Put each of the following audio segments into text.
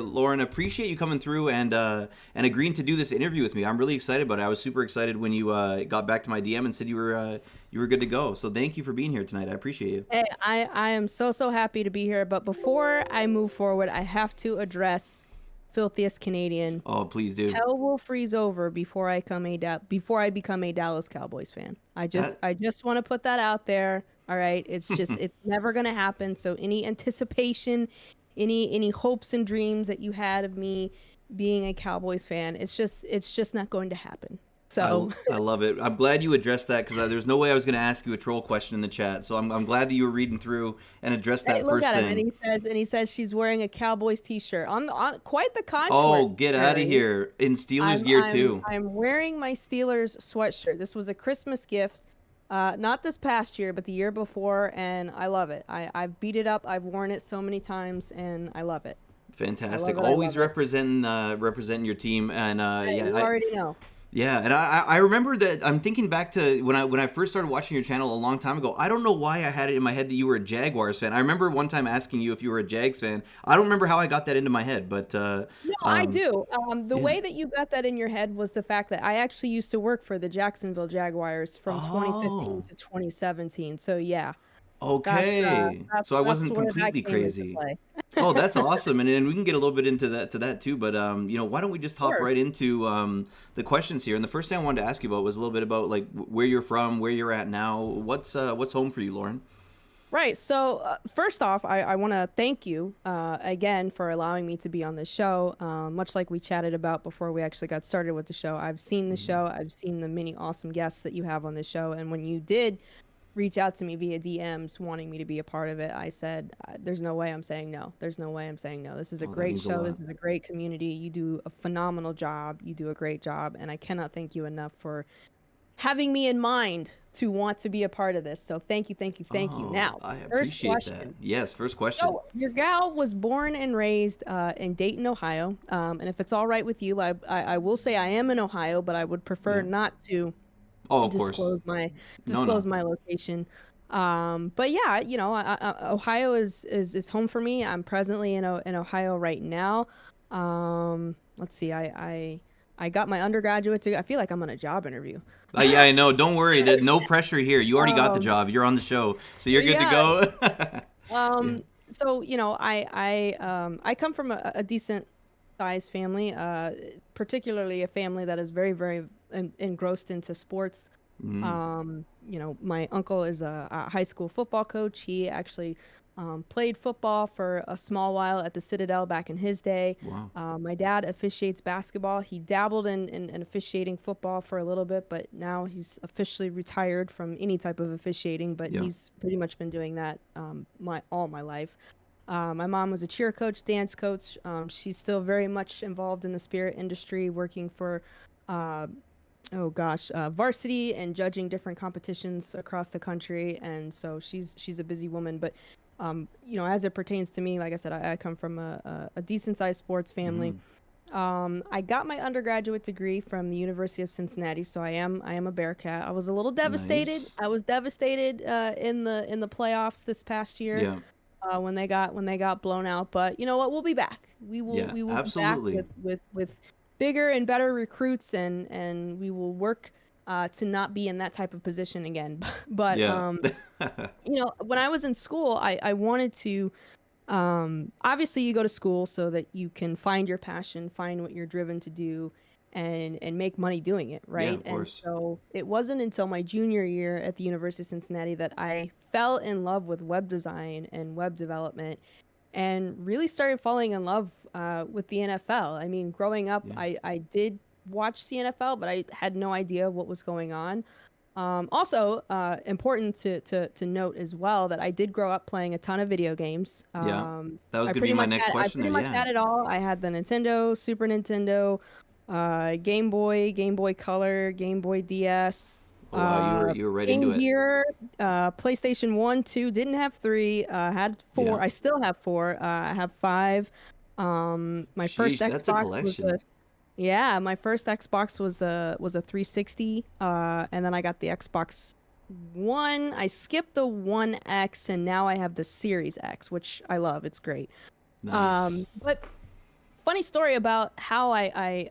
Lauren, appreciate you coming through and agreeing to do this interview with me. I'm really excited about it. I was super excited when you got back to my DM and said you were good to go. So thank you for being here tonight. I appreciate you. Hey, I am so happy to be here. But before I move forward, I have to address Filthiest Canadian. Oh, please do. Hell will freeze over before I become a Dallas Cowboys fan. That I just want to put that out there. All right, it's never gonna happen. So any anticipation, any hopes and dreams that you had of me being a Cowboys fan, it's just not going to happen. So I love it. I'm glad you addressed that because there's no way I was going to ask you a troll question in the chat. So I'm glad that you were reading through and addressed hey, that look first at him, thing. and he says she's wearing a Cowboys t-shirt. On quite the Oh, contrary. get out of here. In Steelers gear too. I'm wearing my Steelers sweatshirt. This was a Christmas gift, not this past year, but the year before, and I love it. I've beat it up. I've worn it so many times, and I love it. Fantastic. I Always love it. representing your team. And Hey, you already know. yeah, and I remember that. I'm thinking back to when I first started watching your channel a long time ago. I don't know why I had it in my head that you were a Jaguars fan. I remember one time asking you if you were a Jags fan. I don't remember how I got that into my head, but No, I do. The yeah. way that you got that in your head was the fact that I actually used to work for the Jacksonville Jaguars from 2015 Oh, to 2017. So yeah, okay. So I that's wasn't where that completely came into crazy. play. Oh, that's awesome, and we can get a little bit into that too. But why don't we just hop Sure. right into the questions here? And the first thing I wanted to ask you about was a little bit about like where you're from, where you're at now. What's home for you, Lauren? Right. So, first off, I want to thank you again for allowing me to be on this show. Much like we chatted about before we actually got started with the show, I've seen the show, I've seen the many awesome guests that you have on the show. And when you did reach out to me via DMs wanting me to be a part of it, I said, there's no way I'm saying no. There's no way I'm saying no. This is a Oh, that great means a show. lot. This is a great community. You do a phenomenal job. You do a great job. And I cannot thank you enough for having me in mind to want to be a part of this. So thank you, thank you, thank you. Oh, Now, I first appreciate that. question. Yes, first question. So your gal was born and raised in Dayton, Ohio. And if it's all right with you, I will say I am in Ohio, but I would prefer Yeah. not to Oh, of course. disclose my No, no. location. But yeah, Ohio is home for me. I'm presently in Ohio right now. Let's see, I got my undergraduate degree. I feel like I'm on a job interview. Yeah, I know. Don't worry. No pressure here. You already got the Um, job. You're on the show, so you're good to yeah. go. Yeah. So I come from a decent sized family, particularly a family that is very engrossed into sports. Mm, My uncle is a high school football coach. He actually played football for a small while at the Citadel back in his day. wow. My dad officiates basketball. He dabbled in officiating football for a little bit, but now he's officially retired from any type of officiating. But Yeah. he's pretty much been doing that all my life. My mom was a cheer coach, dance coach. She's still very much involved in the spirit industry, working for uh, varsity and judging different competitions across the country. And so she's a busy woman. But as it pertains to me, like I said, I come from a decent sized sports family. Mm, I got my undergraduate degree from the University of Cincinnati, so I am a Bearcat. I was a little devastated. nice. I was devastated in the playoffs this past year Yeah. when they got blown out. But you know what? We'll be back. Yeah. We will be back Absolutely. with bigger and better recruits, and we will work to not be in that type of position again. But Yeah. when I was in school, I wanted to. Obviously, you go to school so that you can find your passion, find what you're driven to do, and make money doing it, Yeah. right? Of And course. so it wasn't until my junior year at the University of Cincinnati that I fell in love with web design and web development, and really started falling in love with the NFL. I mean, growing up, Yeah. I did watch the NFL, but I had no idea what was going on. Also, important to note as well that I did grow up playing a ton of video games. Yeah. That was gonna be my next I question pretty there. much Yeah. had it all. I had the Nintendo, Super Nintendo, Game Boy Color, Game Boy DS, Oh wow, you were right into Game it. Gear, PlayStation 1, 2, didn't have 3, had 4. Yeah. I still have 4. I have 5. My first Sheesh, that's a Xbox was collection. my first Xbox was a 360, and then I got the Xbox One. I skipped the One X, and now I have the Series X, which I love. It's great. Nice. But funny story about how I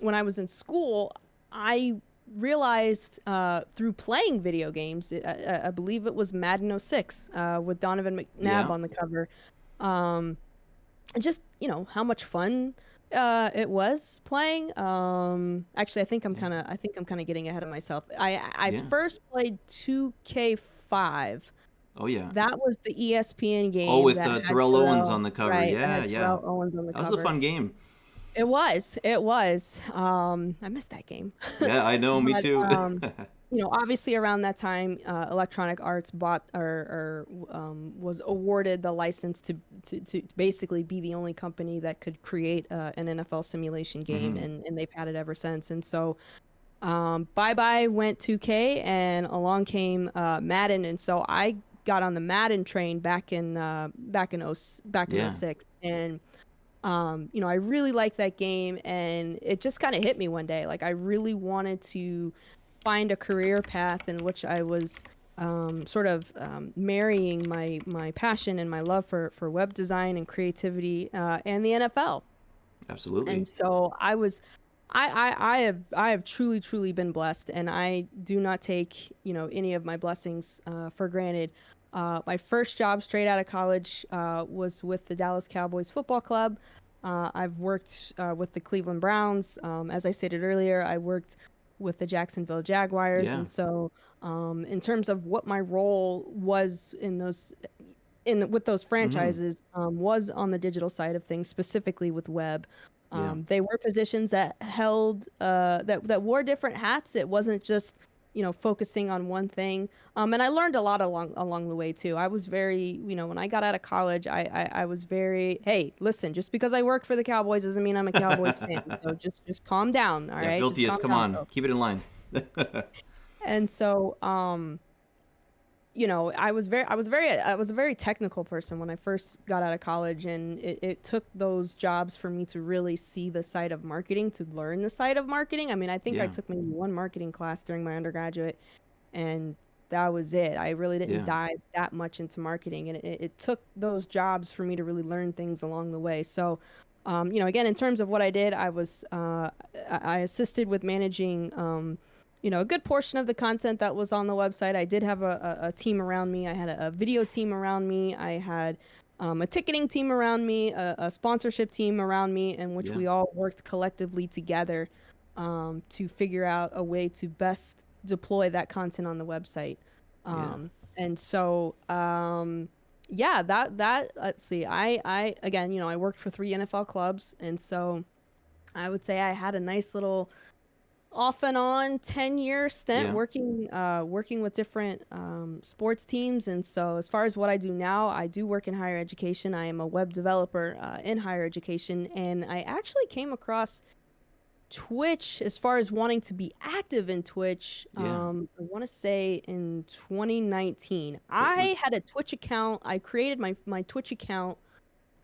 when I was in school, I realized through playing video games, I believe it was Madden '06 with Donovan McNabb Yeah. on the cover. Um, and just how much fun it was playing. Actually, Yeah. I think I'm kind of getting ahead of myself. I Yeah. first played 2K5. Oh yeah. That was the ESPN Oh, game with that had Terrell Owens on Terrell, the cover. right, that Yeah, had yeah. Terrell Owens on the That was a cover. fun game. It was. It was. I missed that game. Yeah, I know. Me But too. obviously around that time, Electronic Arts bought was awarded the license to basically be the only company that could create an NFL simulation game, Hmm. and they've had it ever since. And so, bye bye went 2K, and along came Madden, and so I got on the Madden train back in Yeah. '06, and I really liked that game, and it just kind of hit me one day. Like I really wanted to find a career path in which I was sort of marrying my passion and my love for web design and creativity and the NFL. Absolutely. And so I have truly been blessed, and I do not take any of my blessings for granted. My first job straight out of college was with the Dallas Cowboys Football Club. I've worked with the Cleveland Browns. As I stated earlier, I worked with the Jacksonville Jaguars, Yeah. and so in terms of what my role was with those Hmm. franchises, was on the digital side of things, specifically with web. Yeah. They were positions that held that wore different hats. It wasn't just focusing on one thing. And I learned a lot along the way too. I was very, when I got out of college, I was very, hey, listen, just because I worked for the Cowboys doesn't mean I'm a Cowboys fan. So just calm down, all Yeah, right? Just filthiest. calm Come down, on, folks. keep it in line. And so, I was a very technical person when I first got out of college, and it took those jobs for me to really see the side of marketing, to learn the side of marketing. I mean, I think I Yeah. took maybe one marketing class during my undergraduate, and that was it. I really didn't Yeah. dive that much into marketing, and it took those jobs for me to really learn things along the way. So, again, in terms of what I did, I assisted with managing, a good portion of the content that was on the website. I did have a team around me. I had a video team around me. I had a ticketing team around me, a sponsorship team around me, in which Yeah. we all worked collectively together to figure out a way to best deploy that content on the website. Yeah. And so, yeah, that let's see. I again, I worked for 3 NFL clubs, and so I would say I had a nice little off and on 10-year stint Yeah. working with different sports teams. And so as far as what I do now, I do work in higher education. I am a web developer in higher education, and I actually came across Twitch as far as wanting to be active in Twitch. Yeah. I want to say in 2019. So it was. I had a Twitch account. I created my Twitch account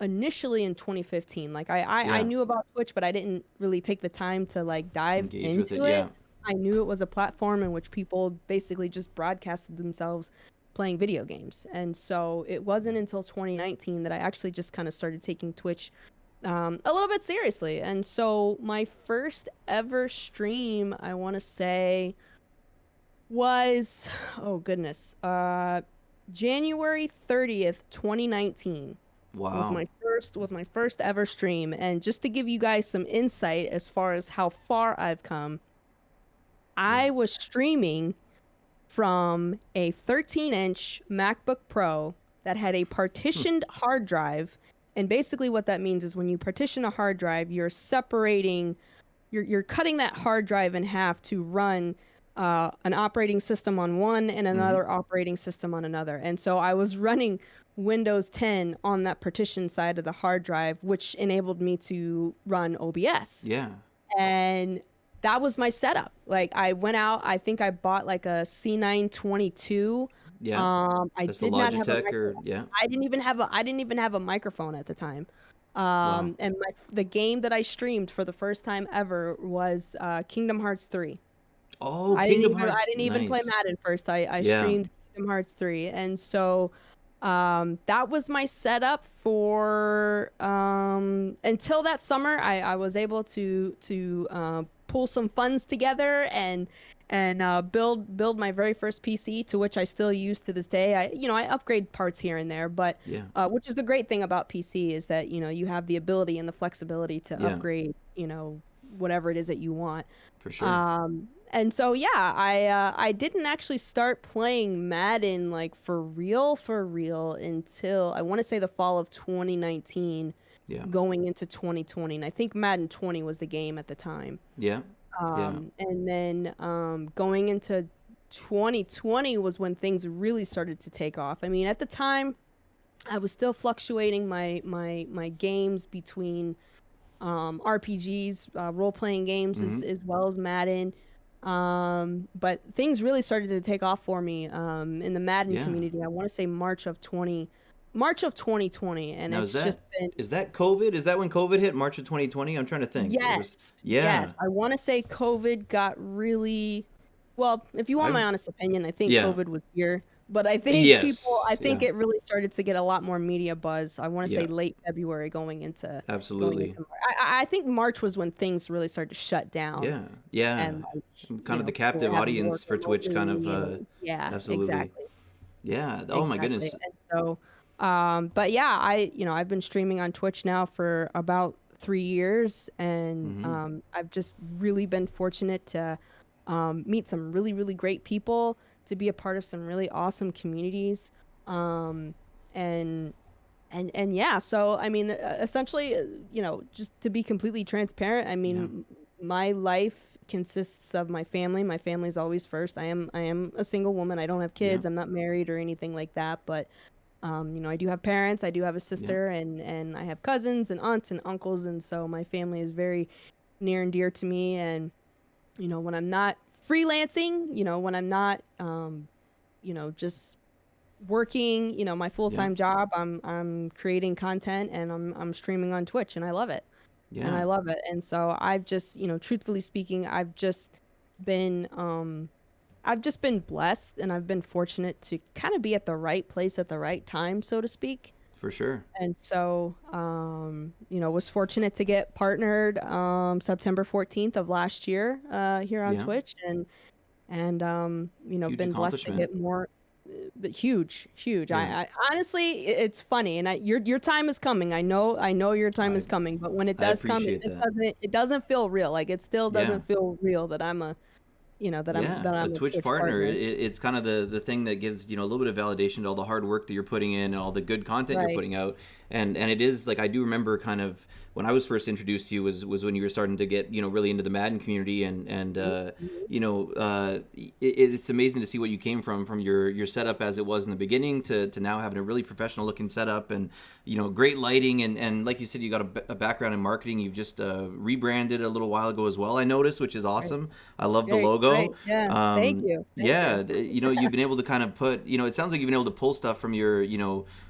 initially in 2015. Like I Yeah. knew about Twitch, but I didn't really take the time to like dive Engage with it. into it. Yeah. I knew it was a platform in which people basically just broadcasted themselves playing video games. And so it wasn't until 2019 that I actually just kind of started taking Twitch a little bit seriously. And so my first ever stream, I want to say, was, oh goodness, January 30th, 2019 Wow. was my first ever stream. And just to give you guys some insight as far as how far I've come, Yeah. I was streaming from a 13-inch MacBook Pro that had a partitioned hard drive. And basically what that means is when you partition a hard drive, you're cutting that hard drive in half to run an operating system on one and Hmm. another operating system on another. And so I was running Windows 10 on that partition side of the hard drive, which enabled me to run OBS. Yeah. And that was my setup. Like I went out, I think I bought like a C922. Yeah. I That's the did not have a Logitech, micro. or yeah. I didn't even have a microphone at the time. Wow. And the game that I streamed for the first time ever was Kingdom Hearts 3. Oh, Kingdom I Hearts. didn't even play Nice. Madden first. I Yeah. streamed Kingdom Hearts 3. And so That was my setup for until that summer. I was able to pull some funds together and build my very first PC, to which I still use to this day. I upgrade parts here and there, but Yeah. which is the great thing about PC is that you have the ability and the flexibility to Yeah. upgrade whatever it is that you want. For sure. And so yeah, I didn't actually start playing Madden like for real until I want to say the fall of 2019 Yeah. going into 2020. And I think Madden 20 was the game at the time. Yeah. Yeah. And then going into 2020 was when things really started to take off. I mean, at the time, I was still fluctuating my games between RPGs, role-playing games, Mm-hmm. as well as Madden. But things really started to take off for me in the Madden Yeah. community. I want to say March of 2020, and Now it's just been is that COVID? Is that when COVID hit? March of 2020? I'm trying to think. It was. yes, Yeah. yes. I want to say COVID got really well. If you want I. my honest opinion, I think Yeah. COVID was here. But I Yes. think Yeah. it really started to get a lot more media buzz. I want to say Yeah. late February going Absolutely. into March. I think March was when things really started to shut down Yeah. Yeah. and like, Kind of the people were captive having to work audience for Twitch. Kind of. remotely and yeah, Absolutely. exactly. Yeah. Oh my Exactly. goodness. And so, but yeah, I've been streaming on Twitch now for about 3 years, and Mm-hmm. I've just really been fortunate to meet some really, really great people, to be a part of some really awesome communities. Um, and and yeah, so I mean, essentially, just to be completely transparent, I Yeah. mean, my life consists of my family. My family's always first. I am a single woman. I don't have Yeah. kids. I'm not married or anything like that, but I do have parents. I do have a Yeah. sister, and I have cousins and aunts and uncles, and so my family is very near and dear to me. And when I'm not freelancing, when I'm not just working, my Yeah. full-time job, I'm creating content, and I'm streaming on Twitch, and I love it. And Yeah. I love it. And so I've just, truthfully speaking, been um I've just been blessed, and I've been fortunate to kind of be at the right place at the right time, so to speak. For sure. And so was fortunate to get partnered September 14th of last year here on Yeah. Twitch, and Huge been blessed to accomplishment. get more. But huge. Yeah. I honestly, it's funny, and your time is coming. I know your time I is coming, but when it I does come, appreciate that. it doesn't feel real. Like, it still Yeah. doesn't feel real that I'm a you know that I'm Yeah, that a I'm a Twitch Twitch partner. partner. It's kind of the thing that gives a little bit of validation to all the hard work that you're putting in and all the good content you're Right. putting out. And it is like, I do remember kind of when I was first introduced to you was when you were starting to get really into the Madden community, and Mhm. it's amazing to see what you came from your setup as it was in the beginning to now having a really professional looking setup, and great lighting, and like you said, you got a background in marketing. You've just rebranded a little while ago as well, I noticed, which is Right. awesome. I love the Very logo. great. Yeah. Thank you. Thank Yeah, you. you've been able to kind of put, it sounds like you've been able to pull stuff from your,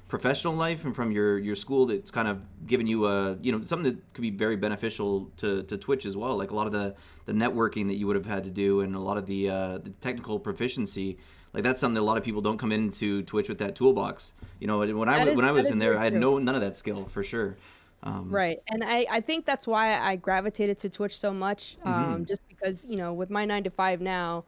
professional life and from your school that's kind of given you something that could be very beneficial to Twitch as well. Like a lot of the networking that you would have had to do, and a lot of the technical proficiency. Like that's something that a lot of people don't come into Twitch with that toolbox. When I That was is in there, very I had true. none of that skill for sure. Right. And I think that's why I gravitated to Twitch so much. Mm-hmm. Just because, with my 9 to 5 now,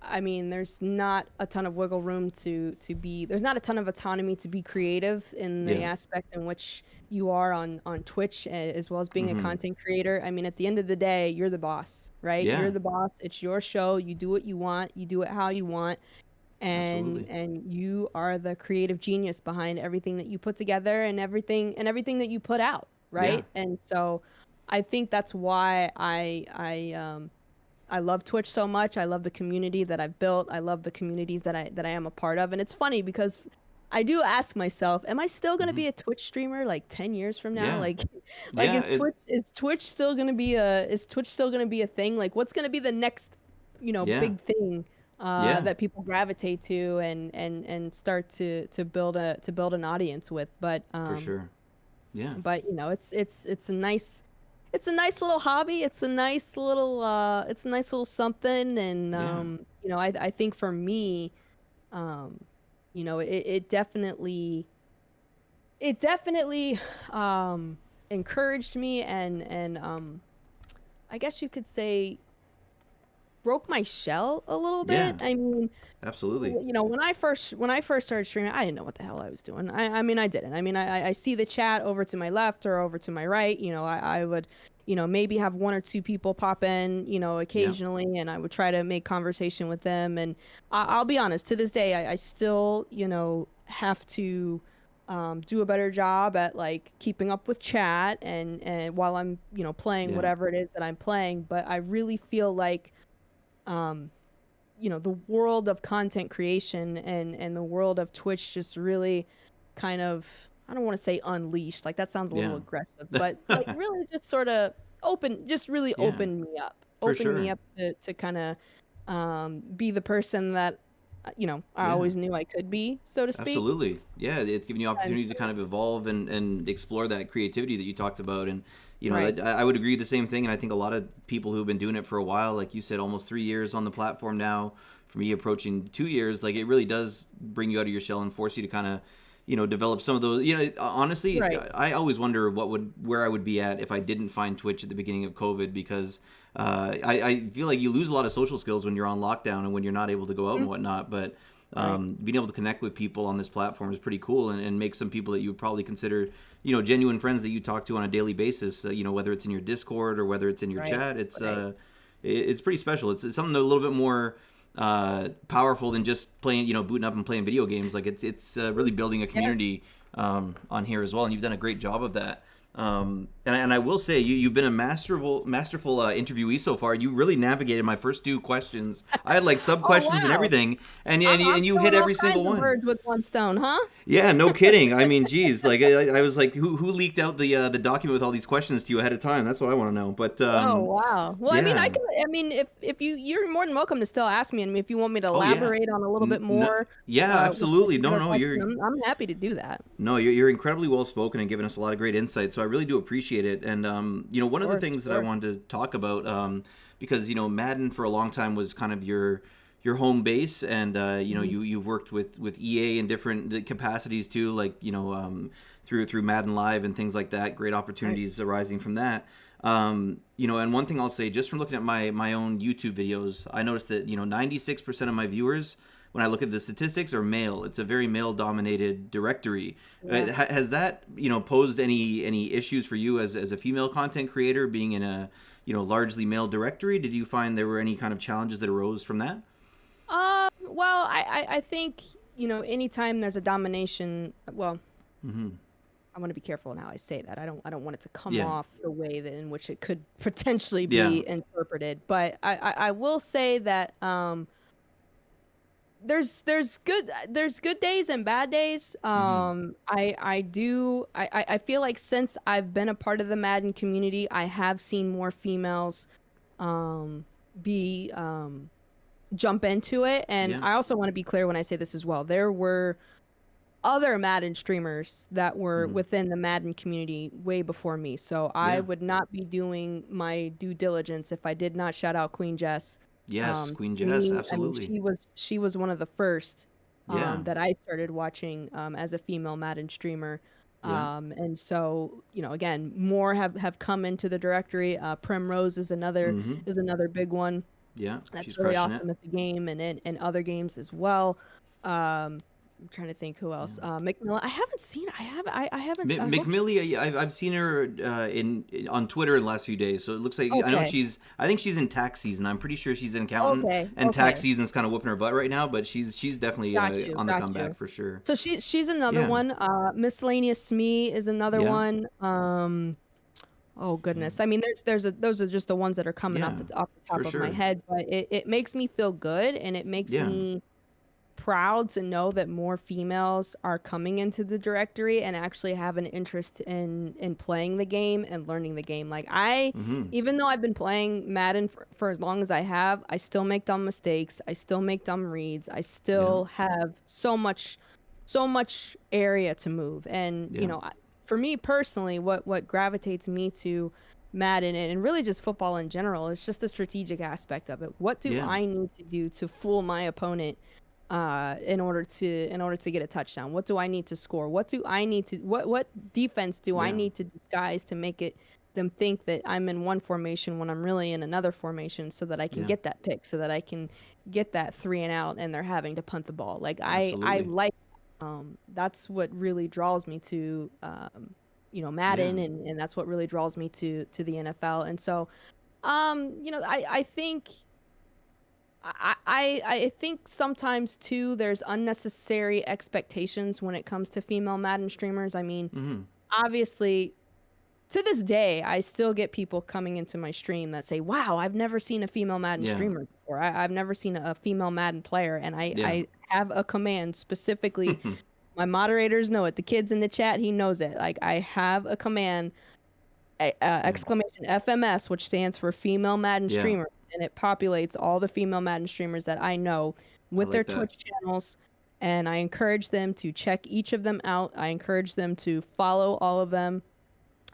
I mean, there's not a ton of wiggle room there's not a ton of autonomy to be creative in the Yeah. aspect in which you are on Twitch, as well as being a Mm-hmm. content creator. I mean, at the end of the day, you're the boss, right? You're Yeah. the boss. It's your show. You do what you want. You do it how you want. and Absolutely. and you are the creative genius behind everything that you put together, and everything that you put out, Yeah. right? And so I think that's why I love Twitch so much. I love the community that I've built. I love the communities that I am a part of. And it's funny because I do ask myself, am I still going to Mm-hmm. be a Twitch streamer like 10 years from now? Yeah. Like like Yeah. is Twitch still going to be a thing? Like, what's going to be the next, Yeah. big thing Yeah. that people gravitate to, and start to build an audience with? But For sure. Yeah. it's a nice little hobby. It's a nice little something. And Yeah. I think for me, um it definitely it definitely encouraged me, and I guess you could say broke my shell a little bit. Yeah, I mean, absolutely. when I first started streaming, I didn't know what the hell I was doing. I mean, I didn't. I mean, I see the chat over to my left or over to my right. I would, maybe have one or two people pop in, Yeah, occasionally, and I would try to make conversation with them. And I'll be honest, to this day, I still, have to do a better job at like keeping up with chat and while I'm, playing yeah, whatever it is that I'm playing. But I really feel like um, the world of content creation and the world of Twitch just really kind of, I don't want to say unleashed, like that sounds a little yeah. aggressive, but like really just sort of really Yeah, for opened me sure. up to kind of be the person that I Yeah. always knew I could be, so to speak. Absolutely. Yeah, it's giving you And opportunity to kind of evolve and explore that creativity that you talked about. And, right. I would agree the same thing. And I think a lot of people who've been doing it for a while, like you said, almost 3 years on the platform now, for me approaching 2 years, like it really does bring you out of your shell and force you to kind of, develop some of those. Honestly, Right. I always wonder where I would be at if I didn't find Twitch at the beginning of COVID, because I feel like you lose a lot of social skills when you're on lockdown and when you're not able to go out Mhm. and whatnot. But Right. being able to connect with people on this platform is pretty cool, and make some people that you would probably consider, genuine friends that you talk to on a daily basis. Whether it's in your Discord or whether it's in your Right. chat, Right. it's pretty special. It's something a little bit more powerful than just playing, booting up and playing video games. Like it's really building a Yeah. community on here as well, and you've done a great job of that. And I will say you've been a masterful interviewee so far. You really navigated my first two questions. I had like sub Oh questions and wow. everything, and I'm, I'm you hit killing all every single kinds of one. birds with one stone, huh? Yeah, no kidding. I mean, geez, like I was like, who leaked out the document with all these questions to you ahead of time? That's what I want to know. But Oh wow. Well, I mean, yeah, if you're more than welcome to still ask me, and if you want me to oh yeah, elaborate on a little bit no, more, yeah, with like absolutely. a No, better no, question, I'm happy to do that. you're incredibly well spoken and giving us a lot of great insight. So I really do appreciate it. And one of the Sure, things that I sure. wanted to talk about, because Madden for a long time was kind of your home base, and Mhm. you've worked with EA in different capacities too, like through Madden Live and things like that. Great Right. opportunities arising from that. And one thing I'll say, just from looking at my own YouTube videos, I noticed that 96% of my viewers, when I look at the statistics, are male. It's a very male dominated directory. Yeah. Has that posed any issues for you as a female content creator, being in a largely male directory? Did you find there were any kind of challenges that arose from that? Well, I think, anytime there's a domination, well, Mm-hmm. I want to be careful in how I say that. I don't want it to come Yeah. off the way that in which it could potentially Yeah. be interpreted. But I will say that there's good days and bad days. Mm-hmm. I feel like since I've been a part of the Madden community, I have seen more females um be jump into it. And Yeah. I also want to be clear when I say this as well. There were other Madden streamers that were Mm-hmm. within the Madden community way before me. So I Yeah. would not be doing my due diligence if I did not shout out Queen Jess. Yes. Queen To Jess. me, I mean, Absolutely. she was one of the first Yeah. that I started watching as a female Madden streamer. Yeah. And so, again, more have come into the directory. Primrose Mm-hmm. is another big one Yeah. that's She's really crushing it. awesome at the game and in other games as well. I'm trying to think who else. McMillan. I haven't seen. I haven't. I hope. McMillie, I've seen her in on Twitter in the last few days. So it looks like I know Okay. I think she's in tax season. I'm pretty sure she's an accountant, Okay. and tax Okay. season's kind of whooping her butt right now. But she's definitely Got you. on the Got comeback you. for sure. So she's another Yeah, one. Miscellaneous Smee is another yeah, one. Oh yeah, goodness. I mean, those are just the ones that are coming yeah, off the for top of my sure. head. But it makes me feel good, and it makes Yeah, me proud to know that more females are coming into the directory and actually have an interest in playing the game and learning the game. Like mm-hmm. even though I've been playing Madden for as long as I have, I still make dumb mistakes. I still make dumb reads. I Yeah, still have so much area to move. And yeah, for me personally, what gravitates me to Madden and really just football in general is just the strategic aspect of it. What do yeah, I need to do to fool my opponent in order to get a touchdown? What do I need to score? What defense do I Yeah. need to disguise to make it them think that I'm in one formation when I'm really in another formation, so that I can Yeah. get that pick, so that I can get that 3 and out, and they're having to punt the ball. Like I Absolutely. like that's what really draws me to Yeah. Madden, and that's what really draws me to the NFL. And so I think I think sometimes too there's unnecessary expectations when it comes to female Madden streamers. I mean, Mm-hmm. obviously, to this day, I still get people coming into my stream that say, "Wow, I've never seen a female Madden Yeah. streamer before. I've never seen a female Madden player." And I Yeah. I have a command specifically. My moderators know it. The kids in the chat, he knows it. Like I have a command Yeah. exclamation FMS, which stands for female Madden Yeah. streamer, and it populates all the female Madden streamers that I know I with their like that. Twitch channels. And I encourage them to check each of them out. I encourage them to follow all of them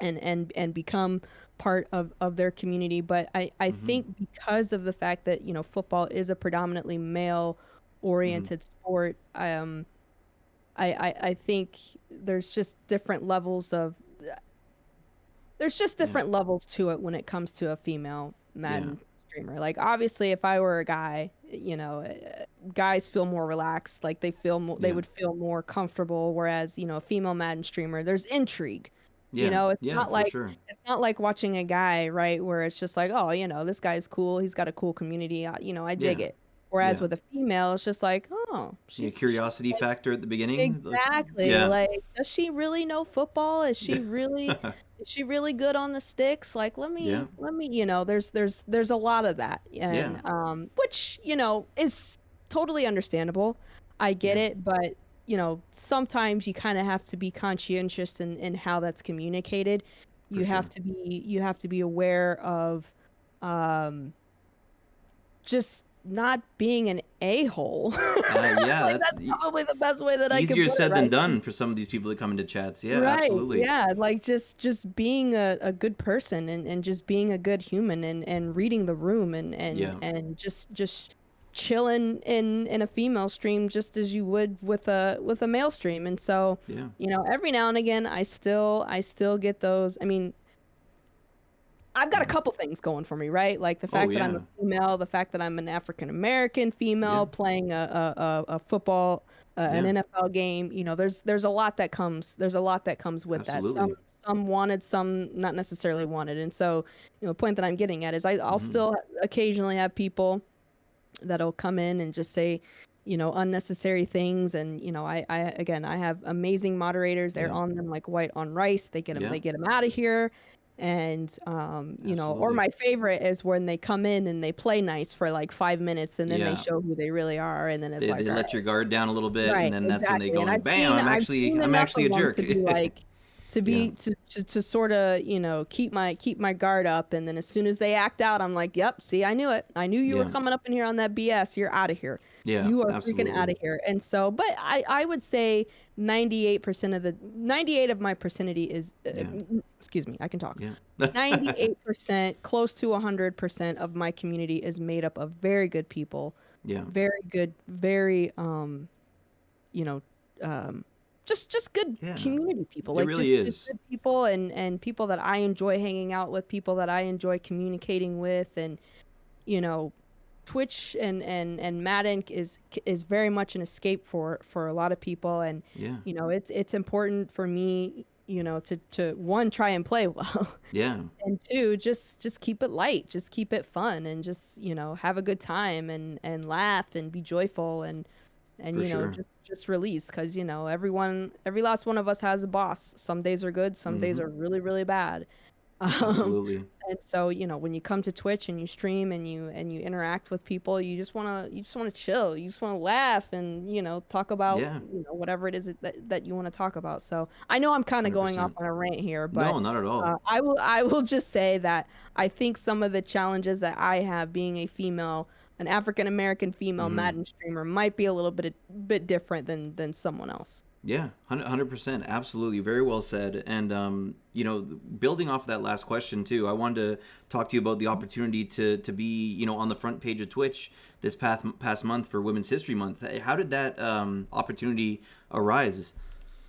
and become part of their community. But I Mm-hmm. think because of the fact that, football is a predominantly male Mm-hmm. oriented sport, I think there's just different levels of there's just Yeah. different levels to it when it comes to a female Yeah. Madden streamer. Like obviously, if I were a guy, guys feel more relaxed. Like they Yeah. would feel more comfortable. Whereas a female Madden streamer, there's intrigue. Yeah. It's Yeah. not For like sure. watching a guy, right, where it's just like, oh, this guy's cool. He's got a cool community. I dig Yeah. it. Whereas Yeah. with a female, it's just like, oh, Yeah. she's Curiosity factor at the beginning. exactly. Yeah. Like, does she really know football? Is she really good on the sticks? Like, Yeah. there's a lot of that. Yeah. And which, is totally understandable. I get Yeah. it, but sometimes you kind of have to be conscientious in how that's communicated. For sure. You have to be aware of um just not being an a-hole. Yeah. Like That's that's probably the best way that I could easier put it, said than right? done for some of these people that come into chats. Yeah. Right. Absolutely. Yeah. Like just being a good person, and just being a good human, and reading the room, Yeah. and just chilling in a female stream just as you would with a male stream. And so, Yeah. every now and again I still get those. I mean, I've got a Yeah. couple things going for me, right? Like the Oh fact that I'm a yeah. female, the fact that I'm an African American Yeah. female playing a football, an Yeah. NFL game. There's a lot that comes. There's a lot that comes with that. Some Absolutely. some wanted, some not necessarily wanted. And so, the point that I'm getting at is I'll Mm-hmm. still occasionally have people that'll come in and just say, unnecessary things. And I again, I have amazing moderators. They're Yeah. on them like white on rice. They get them, Yeah. out of here. And or Absolutely. my favorite is when they come in and they play nice for like 5 minutes, and then they Yeah. show who they really are, and then it's They, like, they all let your guard down a little right, bit, and right, then that's when they exactly. go And and bam, I've seen I'm enough actually of a them jerk. to be like, to Yeah. be to sort of keep my guard up. And then as soon as they act out, I'm like, yep, see, I knew it. I knew you were Yeah. coming up in here on that BS. You're out of here. Yeah. You are freaking out Absolutely. of here. And so, but I would say 98 of my percentage is Yeah. excuse me, I can talk. Yeah. 98%, close to 100% of my community is made up of very good people, Yeah. very good, very you know, um, just good Yeah. community people, It like really just is. good people, and people that I enjoy hanging out with, people that I enjoy communicating with. And you know, Twitch and Madden is very much an escape for a lot of people. And Yeah. it's important for me, to one, try and play well, Yeah. and two, just keep it light, just keep it fun, and just have a good time, and laugh and be joyful, and For sure. just release, because every last one of us has a boss. Some days are good, some days Mm-hmm. are really, really bad. um Absolutely. and so, when you come to Twitch and you stream and you interact with people, you just want to chill, you just want to laugh, and talk about Yeah. whatever it is that you want to talk about. So I know I'm kind of going off 100%. on a rant here, but No, not at all. I will just say that I think some of the challenges that I have being a female an African American female Hmm. Madden streamer might be a little bit different than someone else. Yeah, 100%. Absolutely. Very well said. And, building off that last question, too, I wanted to talk to you about the opportunity to be, on the front page of Twitch this past month for Women's History Month. How did that opportunity arise?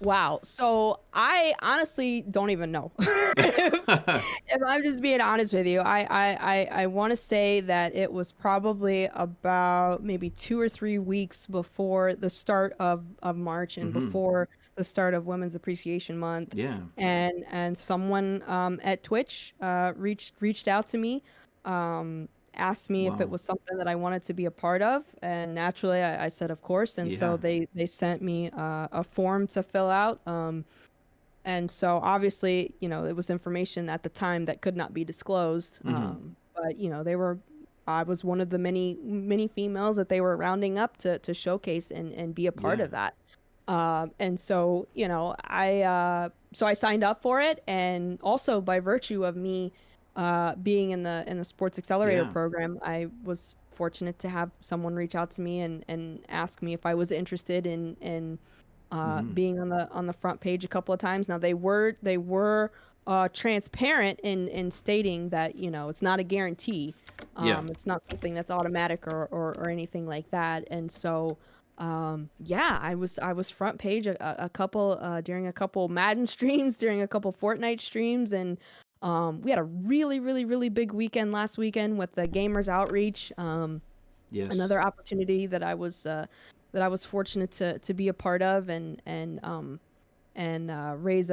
Wow. So I honestly don't even know. If I'm just being honest with you, I want to say that it was probably about maybe 2 or 3 weeks before the start of March and Hmm. before the start of Women's Appreciation Month, Yeah. and someone at Twitch reached out to me, asked me if it Wow. was something that I wanted to be a part of, and naturally I said of course, and so Yeah. they sent me a form to fill out. And so obviously, it was information at the time that could not be disclosed. Hmm. But I was one of the many females that they were rounding up to showcase and be a part Yeah. of that. And so, so I signed up for it, and also by virtue of me being in the Sports Accelerator Yeah. program, I was fortunate to have someone reach out to me and ask me if I was interested in Hmm. being on the front page a couple of times. Now they were transparent in stating that it's not a guarantee. Yeah. It's not something that's automatic or anything like that. And so yeah, I was front page a couple during a couple Madden streams, during a couple Fortnite streams, and we had a really big weekend last weekend with the Gamers Outreach. Yes. Another opportunity that I was fortunate to be a part of and raise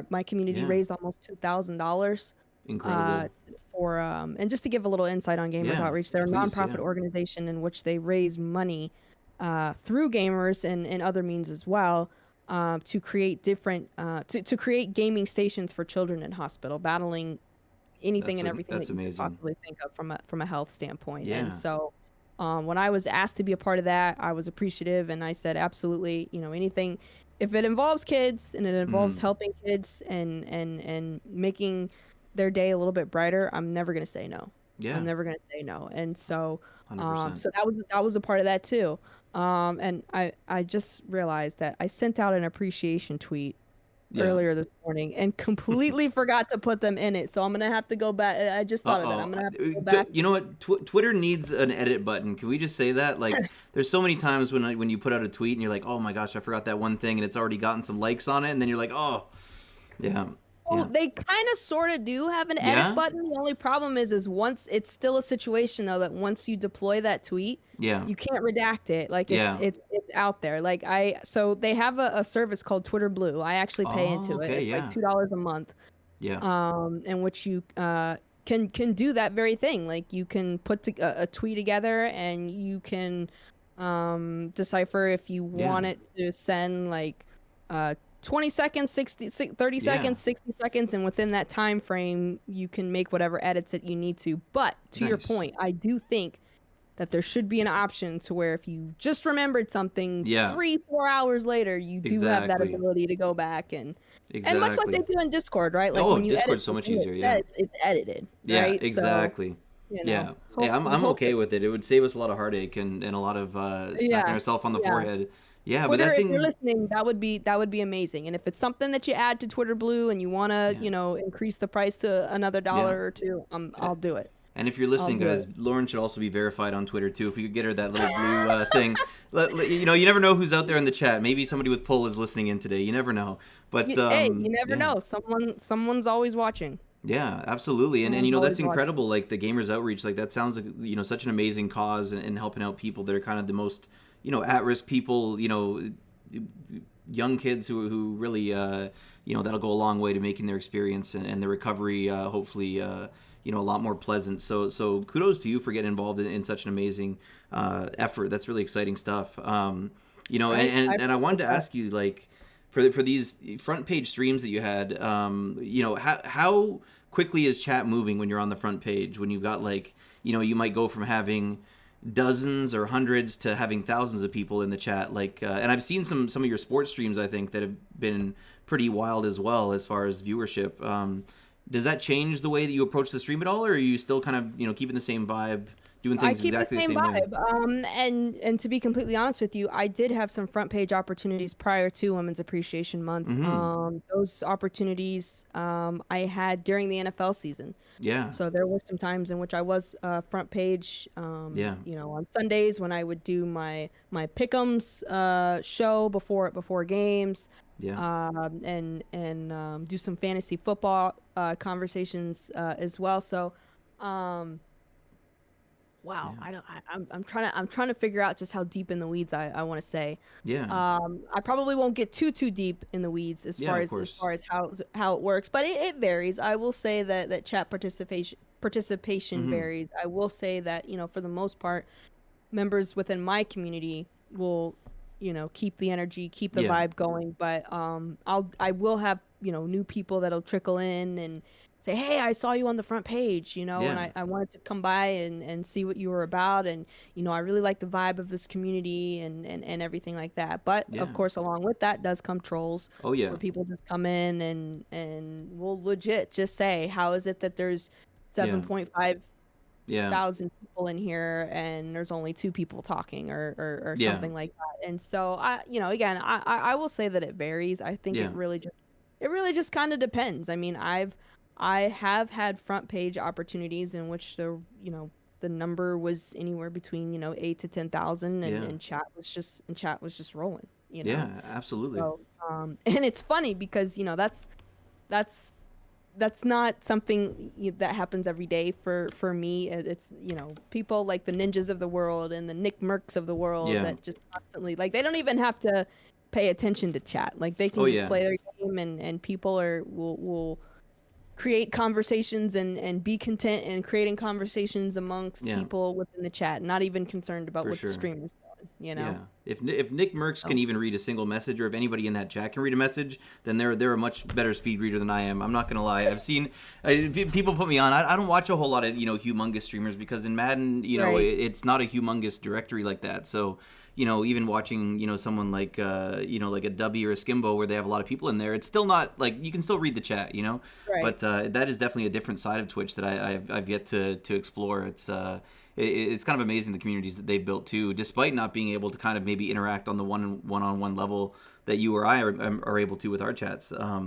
my community Yeah. raised almost $2,000 Incredible. for and just to give a little insight on Gamers Yeah. Outreach, they're a Please. nonprofit Yeah. organization in which they raise money through gamers and other means as well, to create different to create gaming stations for children in hospital battling anything and everything that That's you could amazing. possibly think of from a health standpoint. And Yeah. so when I was asked to be a part of that, I was appreciative, and I said absolutely, anything if it involves kids and it involves Hmm. helping kids and making their day a little bit brighter, I'm never going to say no. I'm Yeah. never going to say no. And so 100%. so that was a part of that too. And I just realized that I sent out an appreciation tweet Yeah. earlier this morning and completely forgot to put them in it. So I'm gonna have to go back. I just thought of that. Uh-oh. I'm gonna have to go back. You know what? Twitter needs an edit button. Can we just say that? Like, there's so many times when you put out a tweet and you're like, oh my gosh, I forgot that one thing, and it's already gotten some likes on it, and then you're like, oh, yeah, Well, yeah, they kind of sort of do have an edit yeah, button. The only problem is once it's still a situation though that once you deploy that tweet, yeah, you can't redact it. Like it's yeah. it's it's out there. So they have a service called Twitter Blue. I actually pay Oh, into it. okay, It's like yeah, $2 a month. yeah. In which you can do that very thing. Like you can put a tweet together and you can decipher if you Yeah, want it to send like 20 seconds, 30 yeah. seconds, 60 seconds, and within that time frame, you can make whatever edits that you need to. But to your Nice. point, I do think that there should be an option to where if you just remembered something Yeah, 3 4 hours later, you do have that exactly, ability to go back and much like they exactly. do in Discord, right? Like Oh, when you edit Discord's so much something, it easier. Yeah, says it's edited, yeah, right? So, exactly. you know, Yeah, yeah. I'm hopefully, I'm okay with it. It would save us a lot of heartache and a lot of smacking yeah, ourselves on the yeah. forehead. Yeah, but Twitter, that's if you're in. listening, that would be amazing. And if it's something that you add to Twitter Blue and you want to, Yeah, increase the price to another yeah. dollar or two, I'll do it. And if you're I'll listening, do guys, it. Lauren should also be verified on Twitter too. If we could get her that little blue thing, you never know who's out there in the chat. Maybe somebody with pull is listening in today. You never know. But Hey, you never yeah, know. Someone's always watching. yeah, absolutely. And Someone's always that's watching. incredible. Like the Gamers Outreach, like that sounds like such an amazing cause and helping out people that are kind of the most at risk people. Young kids who really that'll go a long way to making their experience and their recovery hopefully a lot more pleasant. So kudos to you for getting involved in such an amazing effort. That's really exciting stuff. And I wanted appreciate to that. ask you, like, for these front page streams that you had, how quickly is chat moving when you're on the front page, when you've got, like, you might go from having dozens or hundreds to having thousands of people in the chat, like, and I've seen some of your sports streams, I think, that have been pretty wild as well as far as viewership. Does that change the way that you approach the stream at all, or are you still kind of keeping the same vibe doing I things keep the exactly the same same way. vibe. And to be completely honest with you, I did have some front page opportunities prior to Women's Appreciation Month. Mm-hmm. Those opportunities I had during the NFL season. Yeah. So there were some times in which I was front page, Yeah. on Sundays when I would do my pick'ems show before games, Yeah. and do some fantasy football conversations as well. So. Um, Wow, Yeah. I don't. I'm trying to figure out just how deep in the weeds I want to say. Yeah. I probably won't get too deep in the weeds as Yeah. far Of as course. how it works, but it varies. I will say that chat participation Mm-hmm. varies. I will say that for the most part, members within my community will keep the energy, keep the Yeah. vibe going, but I will have new people that'll trickle in and say, hey, I saw you on the front page, and Yeah. I wanted to come by and see what you were about, and I really like the vibe of this community and everything like that. But of Yeah. course, along with that does come trolls, Oh yeah. where people just come in and will legit just say, how is it that there's Yeah. 7.5 Yeah. thousand people in here and there's only two people talking, or Yeah. something like that. And so again, I will say that it varies. I think Yeah. it really just kind of depends. I mean, I have had front page opportunities in which the number was anywhere between 8 to 10,000, and, Yeah. and chat was just rolling. Yeah. Absolutely. So and it's funny because that's that's not something that happens every day for me. It's people like the ninjas of the world and the Nick Mercs of the world Yeah. that just constantly, like, they don't even have to pay attention to chat. Like, they Oh can just yeah. play their game, and people will create conversations and be content in creating conversations amongst Yeah. people within the chat, not even concerned about For what the sure. streamer's doing. Yeah. If Nick Merckx can So even read a single message, or if anybody in that chat can read a message, then they're a much better speed reader than I am. I'm not gonna lie. I've seen people put me on. I don't watch a whole lot of humongous streamers, because in Madden right. it's not a humongous directory like that. So even watching someone like like a W or a Skimbo, where they have a lot of people in there, it's still not like, you can still read the chat. Right. But that is definitely a different side of Twitch that I've yet to explore. It's kind of amazing the communities that they've built too, despite not being able to kind of maybe interact on the one-on-one level that you or I are able to with our chats. I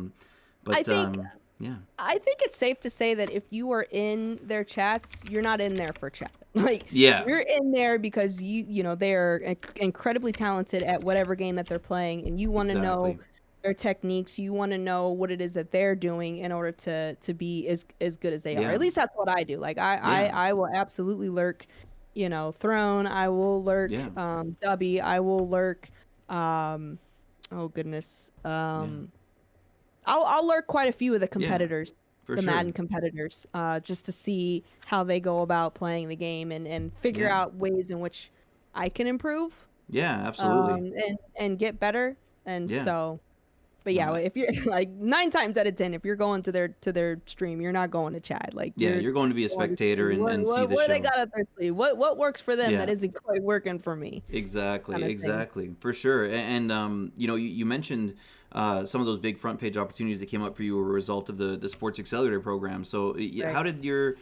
But think yeah, I think it's safe to say that if you are in their chats, you're not in there for chat. Like, yeah, you're in there because they're incredibly talented at whatever game that they're playing, and you want to know exactly. their techniques. You want to know what it is that they're doing in order to be as good as they are. Yeah, At least that's what I do. Like, I yeah, I, I will absolutely lurk, Throne. I will lurk, yeah, Dubby. I will lurk. Um, oh goodness. yeah, I'll lurk quite a few of the yeah, competitors, for the sure. Madden competitors, just to see how they go about playing the game, and figure Yeah, out ways in which I can improve, yeah, absolutely. and get better. And Yeah, so, but no, yeah, if you're like 9 times out of 10, if you're going to their stream, you're not going to chat. Like, yeah, you're you're going to be a going to spectator see and, what and see what, the what they show. got up their sleeve, what works for them that Yeah. isn't quite working for me, Exactly, kind of thing. exactly, for sure. And you mentioned some of those big front page opportunities that came up for you were a result of the Sports Accelerator program. So, Right. how did your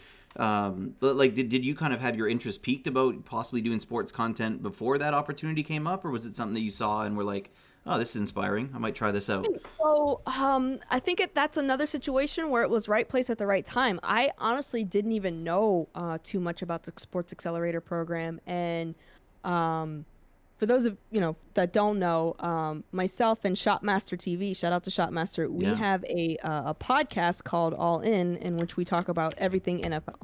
like did you kind of have your interest peaked about possibly doing sports content before that opportunity came up, or was it something that you saw and were like, oh, this is inspiring, I might try this out? So, I think that's another situation where it was right place at the right time. I honestly didn't even know too much about the Sports Accelerator program, and um, for those of that don't know, myself and Shopmaster TV, shout out to Shopmaster, we Yeah, have a podcast called All In which we talk about everything NFL.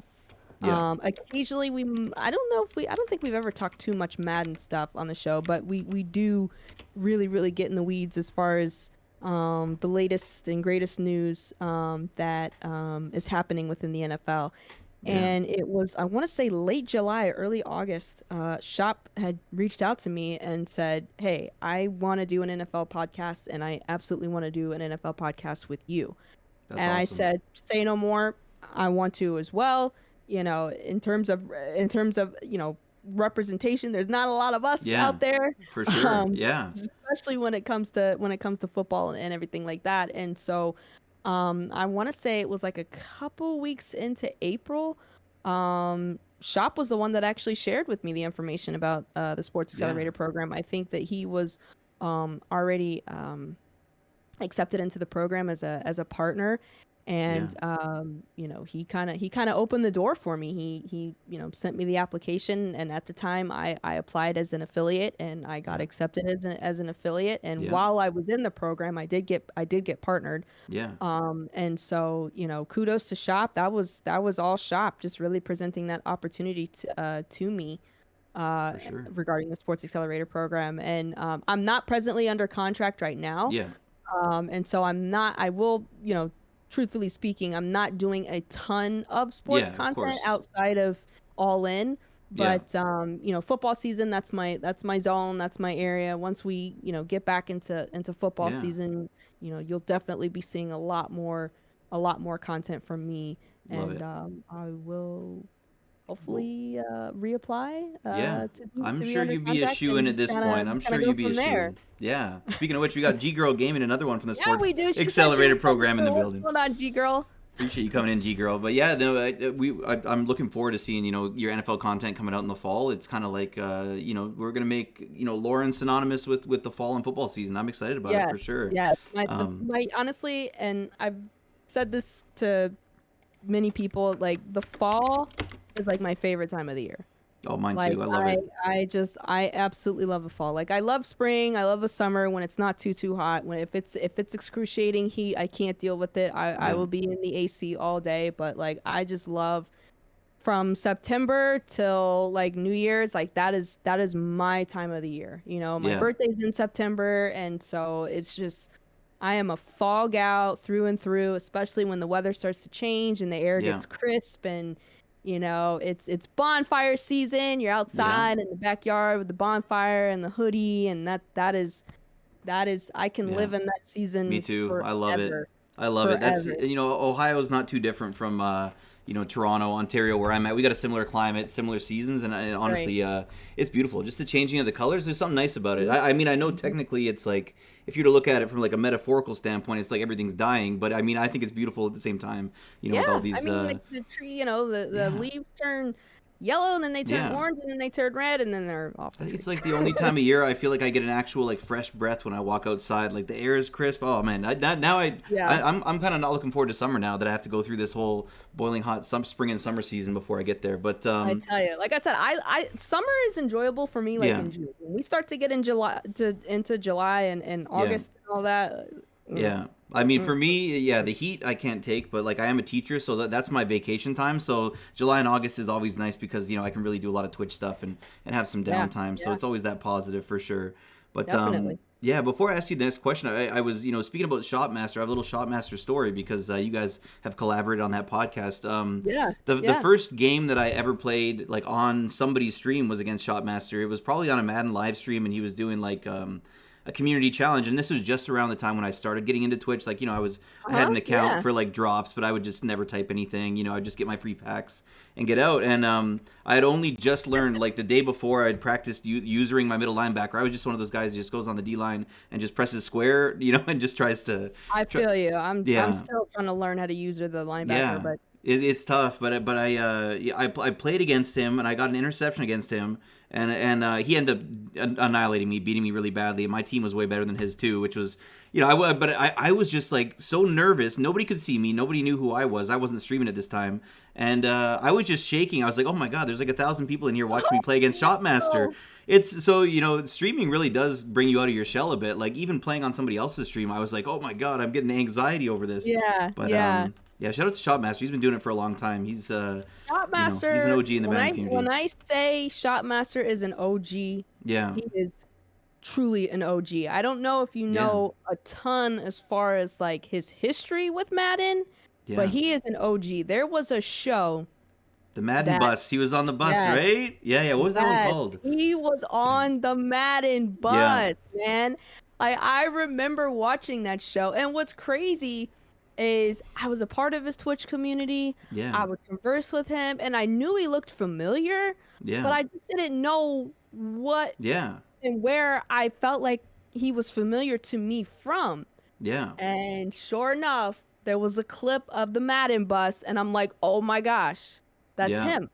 yeah, Occasionally I don't think we've ever talked too much Madden stuff on the show, but we do really get in the weeds as far as the latest and greatest news that is happening within the NFL. yeah. And it was, I want to say, late July, early August. Shop had reached out to me and said, "Hey, I want to do an NFL podcast, and I absolutely want to do an NFL podcast with you." That's And I awesome. said, "Say no more. I want to as well." In terms of representation, there's not a lot of us Yeah, out there, for sure. um, Yeah, especially when it comes to football and everything like that. And so, I want to say it was like a couple weeks into April. Shop was the one that actually shared with me the information about the Sports Yeah. Accelerator program. I think that he was already accepted into the program as a partner, Yeah. and he kind of opened the door for me. He sent me the application, and at the time I applied as an affiliate, and I got Yeah. accepted as an affiliate. And Yeah. while I was in the program, I did get partnered. Yeah. And so, kudos to Shop. That was all Shop, just really presenting that opportunity to me uh, For sure. regarding the Sports Accelerator program. And I'm not presently under contract right now. Yeah. And so I will, truthfully speaking, I'm not doing a ton of sports Yeah, of content course. outside of All In. Yeah. But football season, that's my zone, that's my area. Once we, get back into football Yeah. season, you'll definitely be seeing a lot more content from me, Love and it. I will Well, hopefully reapply yeah. to I'm be sure under you'd be a contract shoe in and at this kind of point. I'm kind sure of go you'd be a from shoe there. in. Yeah. Speaking of which, we got G Girl Gaming, another one from the Yeah, we Sports do. She said she Accelerator was coming program in the through. What's building. going on, G girl? Appreciate you coming in, G Girl. But yeah, no, I'm looking forward to seeing your NFL content coming out in the fall. It's kind of like we're gonna make Lauren synonymous with the fall and football season. I'm excited about it Yes, for sure. yes. My the, Um, my honestly, and I've said this to many people, like the fall is like my favorite time of the year. oh, mine Like too. I love I it. I absolutely love the fall. Like I love spring, I love the summer when it's not too hot. When if it's excruciating heat, I can't deal with it. I Yeah, will be in the AC all day, but like I just love from September till like New Year's, like that is my time of the year. My yeah, birthday's in September, and so it's just I am a fall gal through and through, especially when the weather starts to change and the air yeah, gets crisp, and it's bonfire season. You're yeah. outside in the backyard with the bonfire and the hoodie, and that is I can Yeah. live in that Me season too. I love it. forever. I love it. That's Forever. Ohio's not too different from Toronto, Ontario, where I'm at. We got a similar climate, similar seasons, and Right. honestly, it's beautiful. Just the changing of the colors. There's something nice about it. Mhm. I mean, I know Mhm. technically it's like if you were to look at it from like a metaphorical standpoint, it's like everything's dying. But I mean, I think it's beautiful at the same time. With all Yeah, I these. mean, like the tree, the Yeah. leaves turn yellow, and then they turn Yeah. orange, and then they turn red, and then they're off the tree. It's like the only time of year I feel like I get an actual like fresh breath when I walk outside. Like the air is crisp. Oh man, now Yeah, I'm kind of not looking forward to summer now that I have to go through this whole boiling hot spring and summer season before I get there. But I tell you, like I said, I summer is enjoyable for me. Like yeah, in June, when we start to get in into July and yeah. August and all that. Mm, Yeah. I mean, mm, for me, yeah, the heat I can't take, but like I am a teacher, so that's my vacation time. So July and August is always nice because I can really do a lot of Twitch stuff and have some yeah, downtime. So yeah, it's always that positive for sure. But definitely. yeah, before I ask you the next question, I was speaking about Shopmaster. I have a little Shopmaster story because you guys have collaborated on that podcast. Yeah, The yeah. first game that I ever played like on somebody's stream was against Shopmaster. It was probably on a Madden live stream, and he was doing like a community challenge, and this was just around the time when I started getting into Twitch. Like I had Uh-huh. an account Yeah. for like drops, but I would just never type anything. I'd just get my free packs and get out. And I had only just learned like the day before I'd practiced usering my middle linebacker. I was just one of those guys who just goes on the D line and just presses square, and just tries to. I Try, feel you. I'm yeah, still trying to learn how to use the linebacker, yeah, but it's tough, but I played against him and I got an interception against him, and he ended up annihilating me, beating me really badly. And my team was way better than his too, which was I was just like so nervous. Nobody could see me. Nobody knew who I was. I wasn't streaming at this time, and I was just shaking. I was like, oh my god, there's like 1,000 people in here watching me play against Shopmaster. oh, It's so streaming really does bring you out of your shell a bit. Like even playing on somebody else's stream, I was like, oh my god, I'm getting anxiety over this. yeah, But yeah. yeah, shout out to Shopmaster. He's been doing it for a long time. He's he's an Shotmaster, OG in the when Madden I community. when I say Shotmaster is an OG, Yeah, he is truly an OG. I don't know if you yeah, know a ton as far as like his history with Madden, but yeah. he is an OG. There was a show The Madden that bus. He was on the bus, yes, right? Yeah, yeah. What was that one yes, called? he was on the Madden Yeah, bus, man. I remember watching that show, and what's crazy is I was a part of his Twitch community. yeah, I would converse with him, and I knew he looked familiar, but yeah, I just didn't know what yeah, and where I felt like he was familiar to me from. yeah, And sure enough, there was a clip of the Madden bus, and I'm like, oh my gosh, that's yeah. him.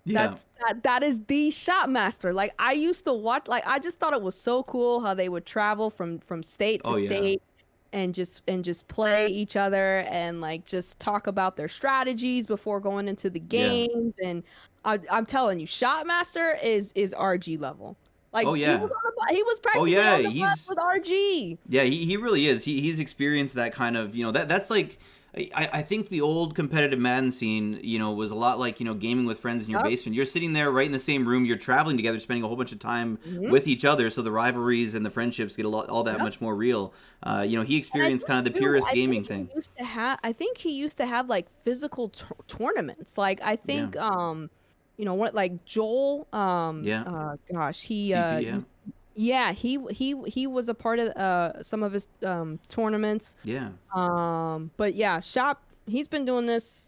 Yeah. That is the Shopmaster. Like I used to watch, like I just thought it was so cool how they would travel from state to Oh yeah. state and just play each other and like just talk about their strategies before going into the Yeah. games. And I'm telling you, Shopmaster is RG level. Oh Like yeah. he was Oh practically yeah. on the bus He's with RG. Yeah, he really is. He's experienced that kind of, that's like, I think the old competitive Madden scene, was a lot like, gaming with friends in your Yep. basement. You're sitting there right in the same room, you're traveling together, spending a whole bunch of time Hmm. with each other, so the rivalries and the friendships get all that Yep. much more real. He And I experienced think kind of the too, purest gaming thing. I think he used to have like physical tournaments. Like I Yeah. think what like Joel Yeah. gosh, CP, yeah. yeah, he was a part of some of his tournaments. Yeah. But yeah, Shop, he's been doing this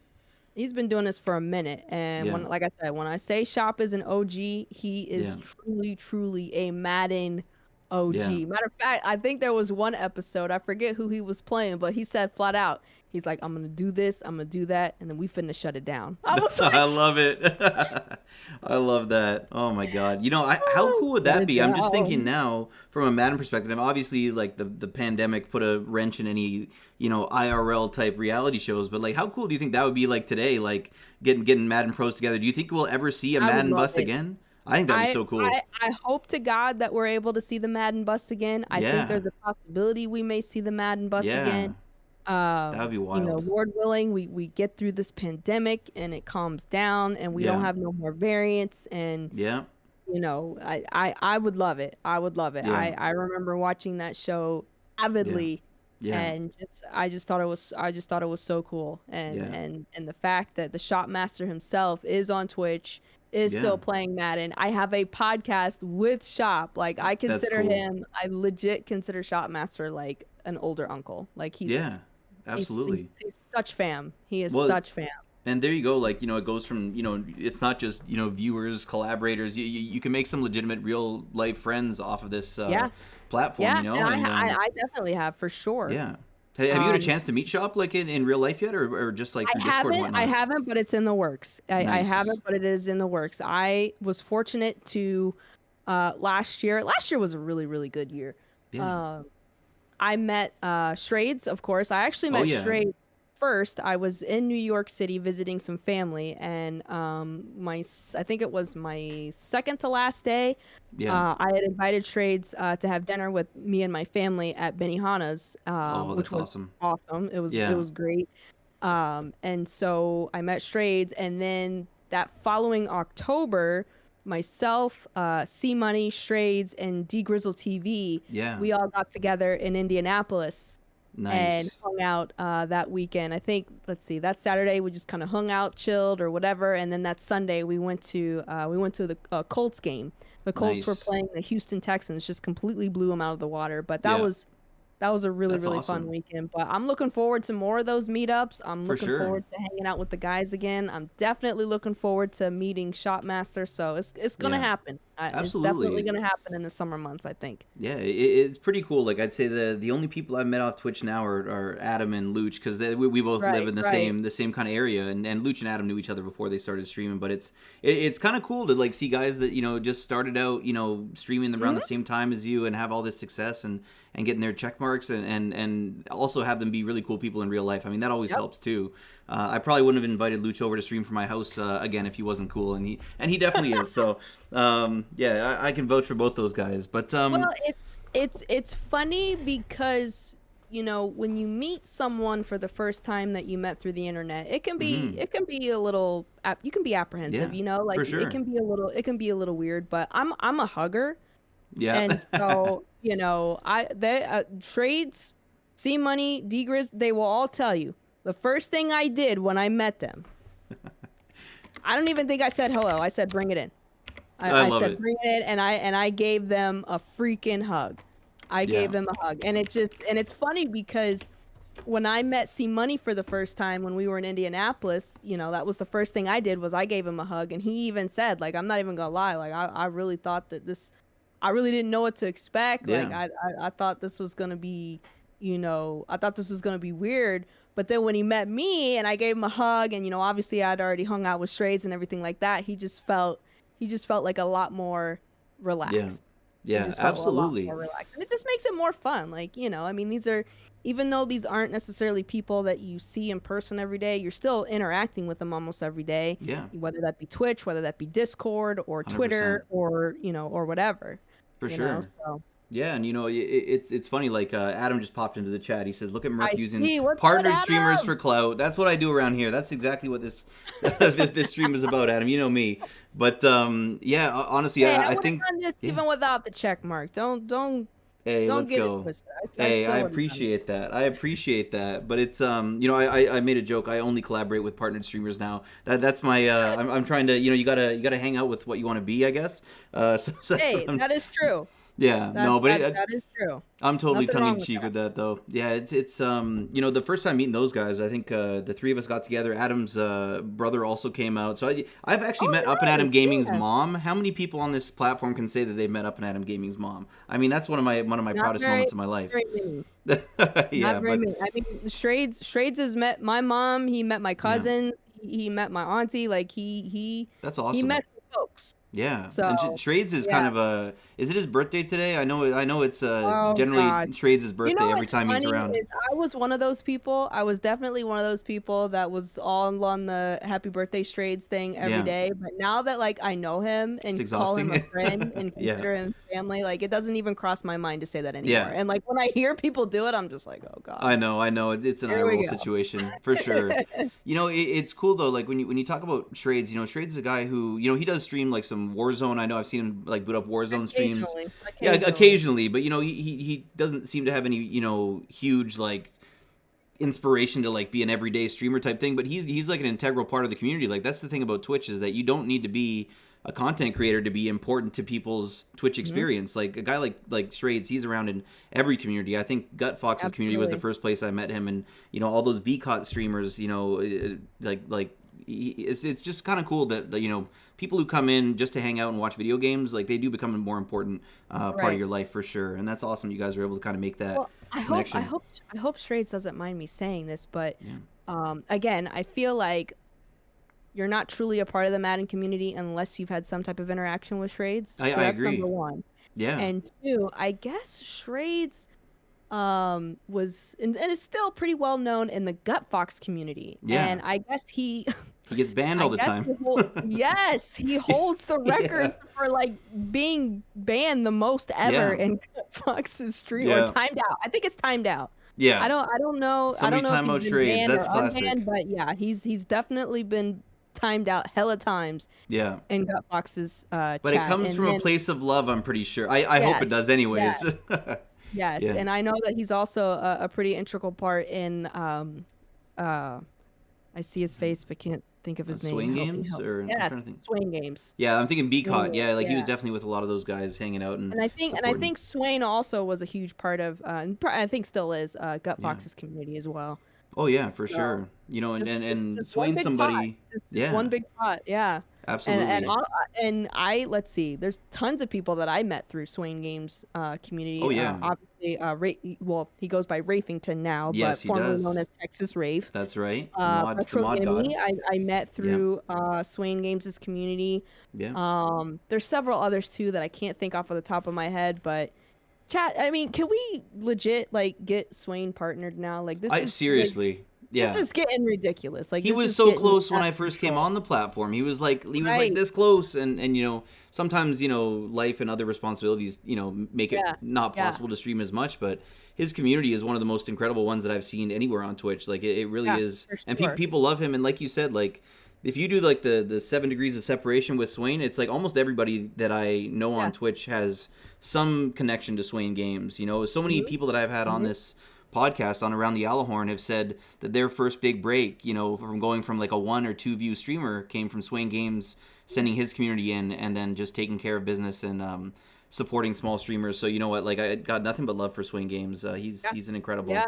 for a minute. And Yeah. when, like I said, when I say Shop is an OG, he is Yeah. truly a Madden Yeah. OG. Matter of fact, I think there was one episode, I forget who he was playing, but he said flat out, he's like, I'm gonna do this, I'm gonna do that, and then we finna shut it down. I was I like, love it. I love that. Oh my god. How cool would shut that it be? I'm just thinking down. now from a Madden perspective. Obviously, like the pandemic put a wrench in any IRL type reality shows. But like, how cool do you think that would be? Like today, like getting Madden pros together. Do you think we'll ever see a I would Madden love bus it. again? I think that'd be so cool. I hope to God that we're able to see the Madden bus again. I think Yeah. there's a possibility we may see the Madden bus Yeah. again. That would be wild. Lord willing, we get through this pandemic and it calms down and we don't Yeah. have no more variants. And Yeah. I would love it. I would love it. Yeah. I remember watching that show Yeah. avidly, Yeah. and I just thought it was so cool. And Yeah. the fact that the Shopmaster himself is on Twitch, is Yeah. still playing Madden. I have a podcast with Shop. Like That's cool. I legit consider Shopmaster like an older uncle. Like Yeah. Absolutely. he's such fam. He is Well, such fam. and there you go. Like, it goes from, it's not just, viewers, collaborators. You can make some legitimate real life friends off of this Yeah. platform, Yeah, and and I definitely have for sure. yeah. Have you had a Um chance to meet Shop like in real life yet, or just like through Discord and I whatnot? haven't, but it's in the works. I Nice. haven't, but it is in the works. I was fortunate to last year was a really, really good year. Yeah. Um I met Shrades, of course. I actually Oh met yeah. Shrades first. I was in New York City visiting some family, and I think it was my second to last day. Yeah. I had invited Shrades to have dinner with me and my family at Benihana's, Oh, which that's was awesome. awesome. It Yeah. was great. And so I met Strades, and then that following October, myself, C Money, Strades, and D Grizzle TV, Yeah. we all got together in Indianapolis and Nice. hung out that weekend. I think, let's see, that Saturday we just kind of hung out, chilled, or whatever, and then that Sunday we went to the Colts game. The Colts were Nice. playing the Houston Texans, just completely blew them out of the water. But Yeah. that was a really, That's really fun awesome. weekend. But I'm looking forward to more of those meetups. I'm For looking sure. forward to hanging out with the guys again. I'm definitely looking forward to meeting Shopmaster. So it's gonna Yeah. happen. It's definitely Absolutely. gonna happen in the summer months, I think. Yeah, it's pretty cool. Like I'd say the only people I've met off Twitch now are Adam and Luch, because we both live Right, in the right. same kind of area, and Luch and Adam knew each other before they started streaming. But it's kind of cool to like see guys that just started out streaming around the Hmm. same time as you and have all this success and getting their check marks, and also have them be really cool people in real life. I mean, that always Yep. helps too. I probably wouldn't have invited Luch over to stream from my house again if he wasn't cool, and he definitely is. So yeah, I can vouch for both those guys. But Well, it's funny because when you meet someone for the first time that you met through the internet, mhm. it can be a little you can be Yeah, apprehensive, for like sure. it can be a little weird. But I'm a hugger. Yeah. And so, trades, C Money, D Grizz, they will all tell you the first thing I did when I met them. I don't even think I said hello. I said bring it in. I I love said it. bring it in, and I gave them a freaking hug. I Yeah. gave them a hug, and it's funny because when I met C Money for the first time when we were in Indianapolis, that was the first thing I did was I gave him a hug, and he even said, like, I'm not even gonna lie, like I really thought that I really didn't know what to expect. Like Yeah. I thought this was gonna be, I thought this was gonna be weird. But then when he met me and I gave him a hug, and obviously I'd already hung out with Straights and everything like that, he just felt like a lot more Yeah. relaxed. He Yeah, just felt a lot absolutely. more relaxed. And it just makes it more fun. Like, I mean, even though these aren't necessarily people that you see in person every day, you're still interacting with them almost every day, Yeah, whether that be Twitch, whether that be Discord or 100%. Twitter or whatever, For sure. so Yeah, and it's funny. Like Adam just popped into the chat. He says, "Look at I Murph using see. What's good, partnered streamers Adam? for clout." That's what I do around here. That's exactly what this this stream is about, Adam. You know me. But yeah, honestly, Hey, I I would have think done this yeah. even without the check mark. Hey, Don't let's get it go. twisted. I Hey, I still would have done it. appreciate that. I appreciate that. But it's I made a joke. I only collaborate with partnered streamers now. That's my I'm trying to you gotta hang out with what you want to be, I guess. So that's what Hey, I'm. that is true. Yeah, That no, but that that is true. I'm totally Nothing tongue wrong in with cheek that. with that though. Yeah, it's the first time meeting those guys, I think the three of us got together. Adam's brother also came out. So I've actually Oh, met Up and Adam nice. Gaming's Yeah. mom. How many people on this platform can say that they've met Up and Adam Gaming's mom? I mean, that's one of my Not proudest very, moments of my not life. very many. Not Yeah, very but many. I mean, Shrades has met my mom. He met my yeah, cousin. He met my auntie. Like that's he awesome. met some folks. Yeah, So and Trades is kind yeah. of a. Is it his birthday today? I know it's Oh generally gosh. Trades' You know birthday every what's time he's funny around. is I was one of those people. I was definitely one of those people that was all on the happy birthday Strades thing every Yeah, day. But now that like I know him it's and call him a exhausting. friend and Yeah, consider him family, like it doesn't even cross my mind to say that anymore. yeah. And like when I hear people do it, I'm just like, oh God, I know. It's an eye here we roll go. situation for sure. It's cool though. Like when you talk about Shrades, Shrades is a guy who he does stream like some Warzone. I know I've seen him like boot up Warzone streams. Occasionally, Yeah, occasionally. occasionally, but he doesn't seem to have any huge like inspiration to like be an everyday streamer type thing. But he's like an integral part of the community. Like that's the thing about Twitch is that you don't need to be a content creator to be important to people's Twitch Hmm. experience. Like a guy like Shrades, he's around in every community. I think Gut Fox's community was the Absolutely. first place I met him, and all those BCOT streamers. It's just kind of cool that people who come in just to hang out and watch video games, like they do become a more important part of Right. your life for sure. And that's awesome. You guys were able to kind of make that Well, I hope I connection. hope I hope Straights doesn't mind me saying this, but Yeah, again, I feel like you're not truly a part of the Madden community unless you've had some type of interaction with Shrades. So I that's number agree. one. Yeah, And two, I guess Shrades was and is still pretty well known in the Gut Fox community. yeah. And I guess he He gets banned I all the guess time. yes, he holds the Yeah, records for like being banned the most ever yeah, in Gut Fox's stream or yeah, timed out. I think it's timed out. I yeah. don't I don't know I don't Somebody know if time he's out been Shrades. banned or That's unbanned, classic. but yeah, he's definitely been timed out hella times Yeah. in Gutbox's But it chat. comes And from a then place of love, I'm pretty sure. I hope yes, it does yes, anyways. yes, Yeah. and I know that he's also a pretty integral part in uh I see his face but can't think of his name. Swing Help me, games? help. Or I'm Yes, trying to think. Swain Games. Yeah, I'm thinking Swain BCOT. Games, Yeah, like he was yeah. definitely with a lot of those guys hanging out and And I think supporting. Swain also was a huge part of I think still is Gut Yeah. Fox's community as well. Oh yeah, for So sure. And just and, just and just one Swain's big pot. somebody. Just one Yeah, big pot, yeah. And absolutely. all, let's see, there's tons of people that I met through Swain Games Oh community. yeah. Obviously, well, he goes by Rafington now, but Yes, he formerly known does. as Texas Rafe. That's right. The Retro mod god. Yemi, I met Yeah. through Swain Games' community. Yeah. There's several others too that I can't think off of the top of my head, but chat. I mean, can we legit like get Swain partnered now? Like I seriously. this Yeah. is getting ridiculous. Like He this was is so getting close when out I of first came control. on the platform. He was like Right. this close, and sometimes life and other responsibilities make it Yeah. not Yeah. possible to stream as much. But his community is one of the most incredible ones that I've seen anywhere on Twitch. Like it really Yeah. is, For and sure. people love him. And like you said, like if you do like the 7 degrees of separation with Swain, it's like almost everybody that I know on Yeah. Twitch has some connection to Swain Games. So many Hmm. people that I've had on Hmm. this podcast on Around the Gjallarhorn have said that their first big break, from going from like a 1 or 2 view streamer came from Swain Games sending his community in and then just taking care of business and supporting small streamers. So you know what, like I got nothing but love for Swain Games. He's an incredible. Yeah.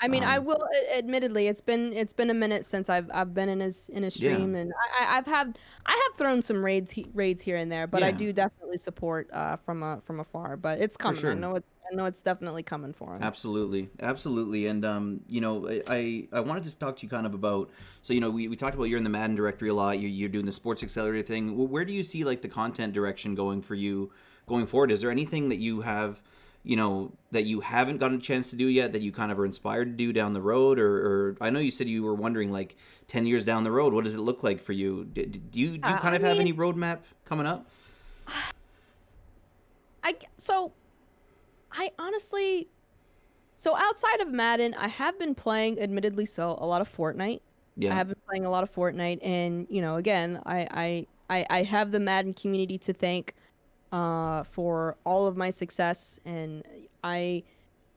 I mean, I Um, will admittedly, it's been a minute since I've been in his yeah, stream, and I have thrown some raids here and there, but I yeah, do definitely support from afar. But it's for coming. sure. I know it's definitely coming for him. Absolutely, absolutely, and you know, I wanted to talk to you kind of about. So you know, we talked about you're in the Madden directory a lot. You're doing the Sports Accelerator thing. Where do you see like the content direction going for you going forward? Is there anything that you have, you know, that you haven't gotten a chance to do yet that you kind of are inspired to do down the road? Or I know you said you were wondering like 10 years down the road, what does it look like for you? Do you kind I of have mean, any roadmap coming up? so I honestly, so outside of Madden, I have been playing, admittedly so, a lot of Fortnite. I Yeah. have been playing a lot of Fortnite, and you know, again, I have the Madden community to thank for all of my success, and I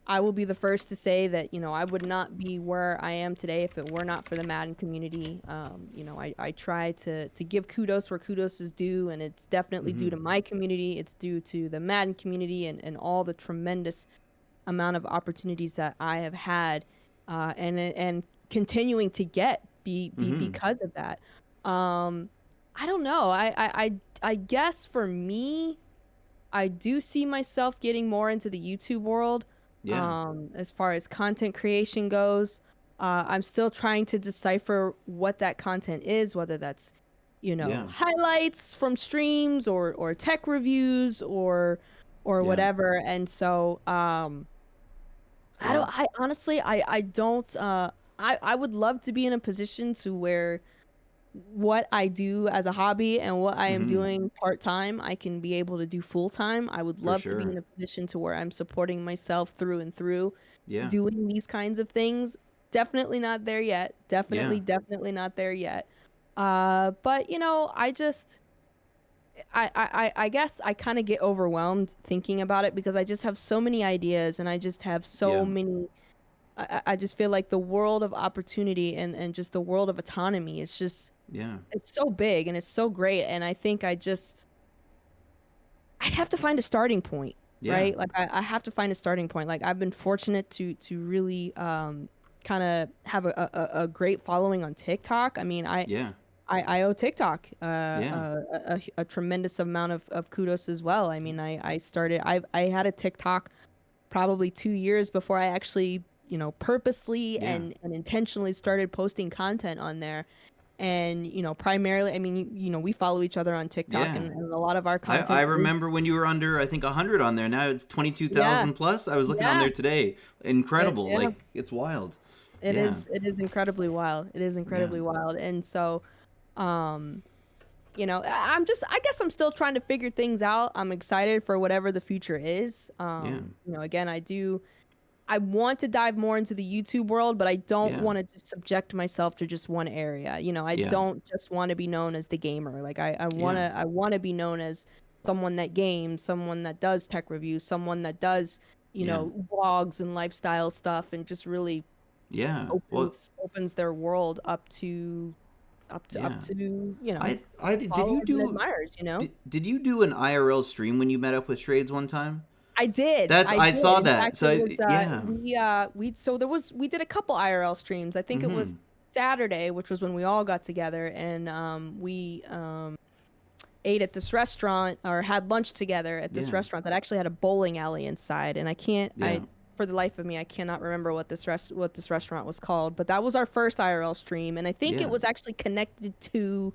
I will be the first to say that, you know, I would not be where I am today if it were not for the Madden community. You know, I try to give kudos where kudos is due, and it's definitely due Mm-hmm. to my community. It's due to the Madden community and all the tremendous amount of opportunities that I have had, and continuing to get Mm-hmm. because of that. Um, I don't know. I guess for me, I do see myself getting more into the YouTube world, Yeah. as far as content creation goes. I'm still trying to decipher what that content is, whether that's, you know, Yeah. highlights from streams or tech reviews or Yeah. whatever. And so, Yeah. I honestly, I don't, I would love to be in a position to where what I do as a hobby and what I am Mm-hmm. doing part time, I can be able to do full time. I would For love to be sure. in a position to where I'm supporting myself through and through Yeah. doing these kinds of things. Definitely not there yet. Yeah. Definitely not there yet. But you know, I guess I kind of get overwhelmed thinking about it because I just have so many ideas and I just have so Yeah. many I just feel like the world of opportunity and just the world of autonomy is just Yeah. it's so big and it's so great, and I think I have to find a starting point, Yeah. right? Like I have to find a starting point. Like I've been fortunate to really kind of have a great following on TikTok. I mean, Yeah. I owe TikTok Yeah. a tremendous amount of kudos as well. I mean, I started I had a TikTok probably 2 years before I actually, you know, purposely Yeah. and intentionally started posting content on there. And, you know, primarily, I mean, you know, we follow each other on TikTok, Yeah. and a lot of our I content is, remember when you were under, I think, 100 on there. Now it's yeah, 22,000 plus. I was looking on yeah, there today. Incredible. yeah. Like, it's wild. Yeah. It is incredibly wild. It is Yeah. incredibly wild. And so, um, you know, I'm just, I guess I'm still trying to figure things out. I'm excited for whatever the future is. Yeah. You know, again, I want to dive more into the YouTube world, but I don't Yeah. want to just subject myself to just one area. You know, I Yeah. don't just want to be known as the gamer. Like Yeah. I want to be known as someone that games, someone that does tech reviews, someone that does, you Yeah. know, vlogs and lifestyle stuff and just really Yeah. Well, opens their world up yeah. to, you know, I did you followers and do admirers, you know? did you do an IRL stream when you met up with Trades one time? I did. That's I I did. saw In that. fact, it So was yeah. we so there was we did a couple IRL streams. I think it Mm-hmm. was Saturday, which was when we all got together and we ate at this restaurant or had lunch together at this Yeah. restaurant that actually had a bowling alley inside, and Yeah. I for the life of me I cannot remember what this restaurant was called, but that was our first IRL stream, and I think it Yeah. was actually connected to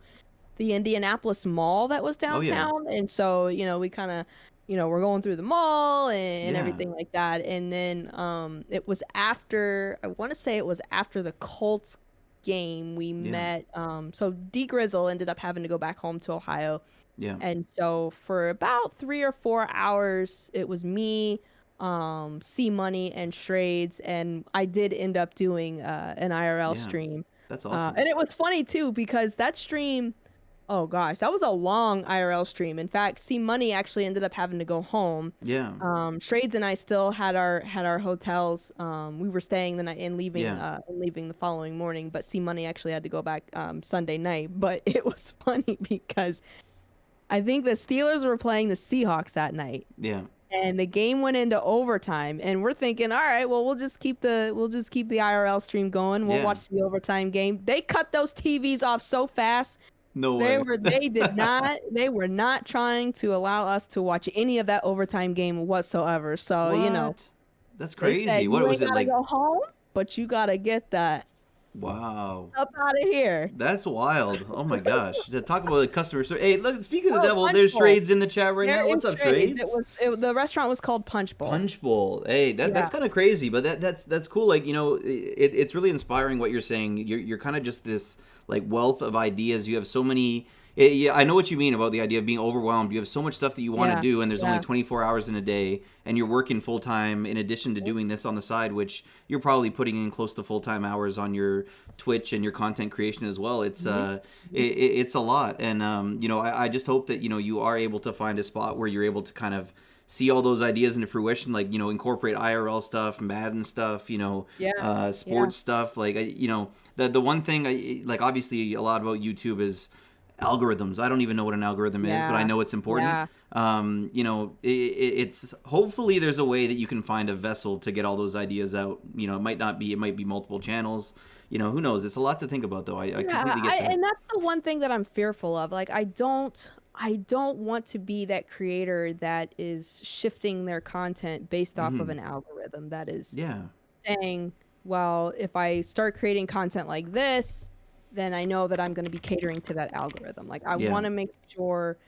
the Indianapolis Mall that was Oh yeah. downtown. And so, you know, we kind of, you know, we're going through the mall and Yeah. everything like that. And then it was after, I want to say it was after the Colts game we Yeah. met. So D Grizzle ended up having to go back home to Ohio. Yeah. And so for about 3 or 4 hours, it was me, C Money and Shrades. And I did end up doing an IRL Yeah. stream. That's awesome. And it was funny too because that stream, oh gosh, that was a long IRL stream. In fact, C Money actually ended up having to go home. Yeah. Shrades and I still had our hotels. We were staying the night Yeah. and leaving the following morning. But C Money actually had to go back Sunday night. But it was funny because I think the Steelers were playing the Seahawks that night. Yeah. And the game went into overtime, and we're thinking, all right, well, we'll just keep the IRL stream going. We'll Yeah. watch the overtime game. They cut those TVs off so fast. No way. They were not trying to allow us to watch any of that overtime game whatsoever. So, What? That's they crazy. said What you was ain't it gotta like? go home, but you gotta get that Wow. up out of here. That's wild. Oh my gosh. To talk about the customer service. Hey, look, speaking of the Oh, devil, Punch there's Bowl. Trades in the chat right There now. is What's up, trades. Trades? The restaurant was called Punch Bowl. Punch Bowl. Hey, that's Yeah. kind of crazy, but that's cool. Like, it's really inspiring what you're saying. You're kind of just this like wealth of ideas. You have so many. Yeah, I know what you mean about the idea of being overwhelmed. You have so much stuff that you want to Yeah. do, and there's only Yeah. 24 hours in a day, and you're working full time in addition to doing this on the side, which you're probably putting in close to full time hours on your Twitch and your content creation as well. It's Mhm. it's a lot, and I just hope that you are able to find a spot where you're able to kind of see all those ideas into fruition, like incorporate IRL stuff, Madden stuff, Yeah. Yeah. sports stuff. Like the one thing like obviously a lot about YouTube is algorithms. I don't even know what an algorithm is, but I Yeah. know it's important. Yeah. It's hopefully there's a way that you can find a vessel to get all those ideas out. It might be multiple channels. Who knows? It's a lot to think about, though. I Yeah, completely get that. and that's the one thing that I'm fearful of. Like, I don't want to be that creator that is shifting their content based off of Hmm. an algorithm that is Yeah, saying, well, if I start creating content like this, then I know that I'm going to be catering to that algorithm. Like, I yeah, want to make sure,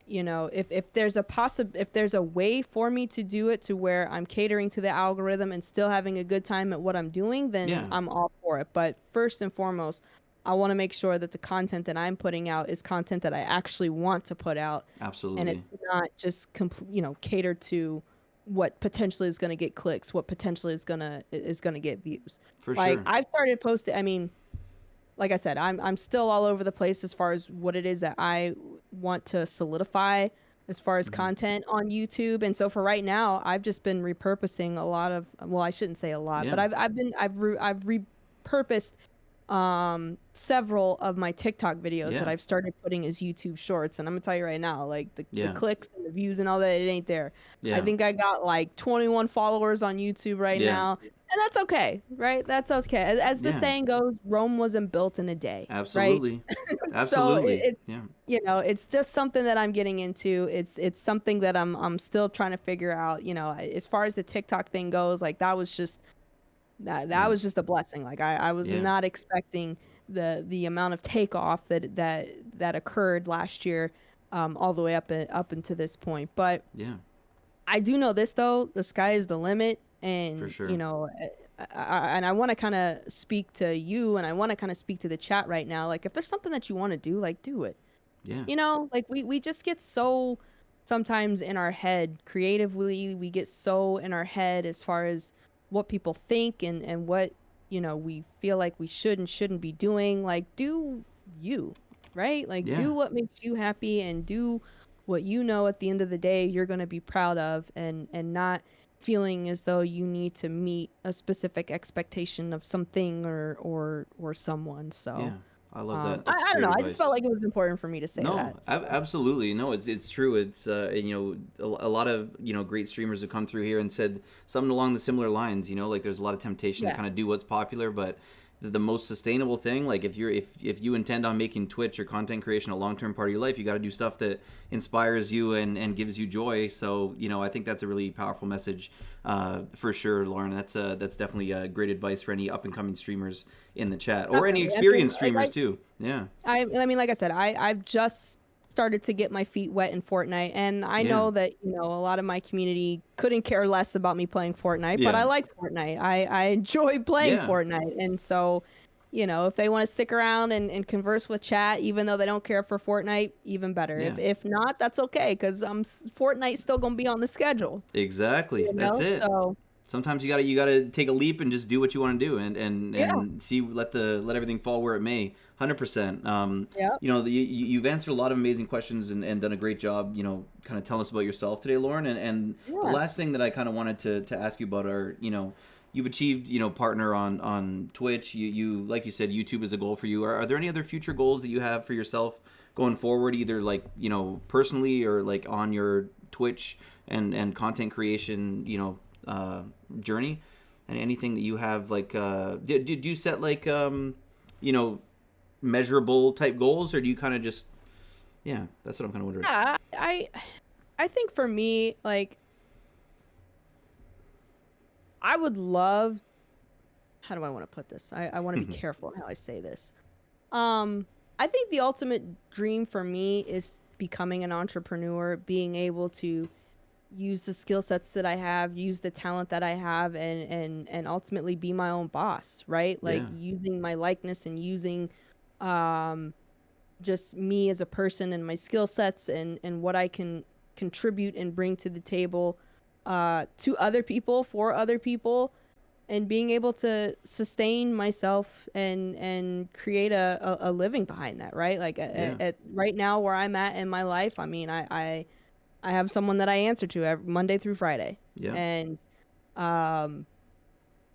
if there's if there's a way for me to do it to where I'm catering to the algorithm and still having a good time at what I'm doing, then yeah. I'm all for it. But first and foremost, I want to make sure that the content that I'm putting out is content that I actually want to put out, and Absolutely, it's not just catered to what potentially is going to get clicks, what potentially is going to get views. for Like, sure. I've started posting, I mean, like I said, I'm still all over the place as far as what it is that I want to solidify as far as Hmm. content on YouTube. And so for right now, I've just been repurposing a lot of, well, I shouldn't say a lot, but Yeah, I've repurposed several of my TikTok videos that yeah, I've started putting as YouTube shorts. And I'm gonna tell you right now, like the yeah, clicks and the views and all that, it ain't there. I yeah, think I got like 21 followers on YouTube right yeah, now. And that's okay, right? That's okay. As the yeah. saying goes, Rome wasn't built in a day, right? Absolutely, So absolutely. it's Yeah, it's just something that I'm getting into. It's something that I'm still trying to figure out. As far as the TikTok thing goes, like that yeah, was just a blessing. Like, I was yeah, not expecting the amount of takeoff that occurred last year, all the way up into this point. But yeah. I do know this though, the sky is the limit, For and sure. and I want to kind of speak to you, and I want to kind of speak to the chat right now. Like, if there's something that you want to do, like, do it. Yeah, Like, we just get so sometimes in our head creatively, we get so in our head as far as what people think and what we feel like we should and shouldn't be doing. Like, do you, right? Like, yeah, do what makes you happy, and do what at the end of the day you're going to be proud of, and not feeling as though you need to meet a specific expectation of something or someone. So yeah. I love that. I, That's I don't great know, I just felt advice. like it was important for me to say No, that. So absolutely. No, it's true. It's a lot of great streamers have come through here and said something along the similar lines. Like there's a lot of temptation to yeah. kind of do what's popular, but the most sustainable thing, like if you intend on making Twitch or content creation a long term part of your life, you got to do stuff that inspires you and gives you joy. So I think that's a really powerful message, for sure, Lauren. That's definitely great advice for any up and coming streamers in the chat or any Definitely. I mean, experienced streamers too. Yeah, I mean, like I said, I've just started to get my feet wet in Fortnite, and I yeah, know that a lot of my community couldn't care less about me playing Fortnite, but I yeah, like Fortnite. I enjoy playing yeah, Fortnite, and so if they want to stick around and converse with chat, even though they don't care for Fortnite, even better. yeah. If not, that's okay, because Fortnite's still gonna be on the schedule. Exactly. That's it. So Sometimes you gotta take a leap and just do what you want to do and yeah, and see let everything fall where it may. 100%. yeah, You've answered a lot of amazing questions and done a great job. Kind of telling us about yourself today, Lauren. And the yeah. last thing that I kind of wanted to ask you about are you've achieved partner on Twitch. You like you said YouTube is a goal for you. Are there any other future goals that you have for yourself going forward, either like personally or like on your Twitch and content creation journey, and anything that you have like do you set like you know measurable type goals, or do you kind of just, yeah, that's what I'm kind of wondering. Yeah, I think for me, like, I would love, how do I want to put this? I want to be careful in how I say this. Um, I think the ultimate dream for me is becoming an entrepreneur, being able to use the skill sets that I have, use the talent that I have, and ultimately be my own boss, right? Like Yeah, using my likeness and using um just me as a person and my skill sets and what I can contribute and bring to the table to other people, for other people, and being able to sustain myself and create a living behind that, right? Like yeah, at right now where I'm at in my life, I mean, I have someone that I answer to every Monday through Friday, yeah, and um,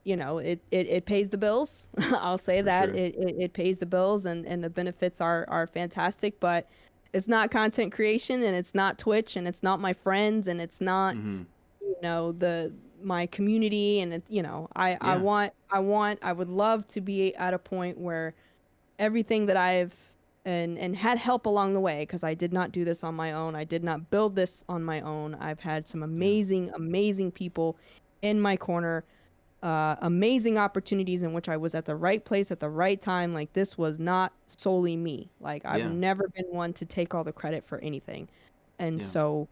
you know, it pays the bills. I'll say for that sure. it pays the bills, and the benefits are fantastic, but it's not content creation, and it's not Twitch, and it's not my friends, and it's not, Mm-hmm. you know, the my community, and it, you know, Yeah, I would love to be at a point where everything that I've and had help along the way, because I did not do this on my own. I did not build this on my own. I've had some yeah, amazing people in my corner, amazing opportunities in which I was at the right place at the right time. Like this was not solely me. Like I've yeah, never been one to take all the credit for anything. And yeah, so,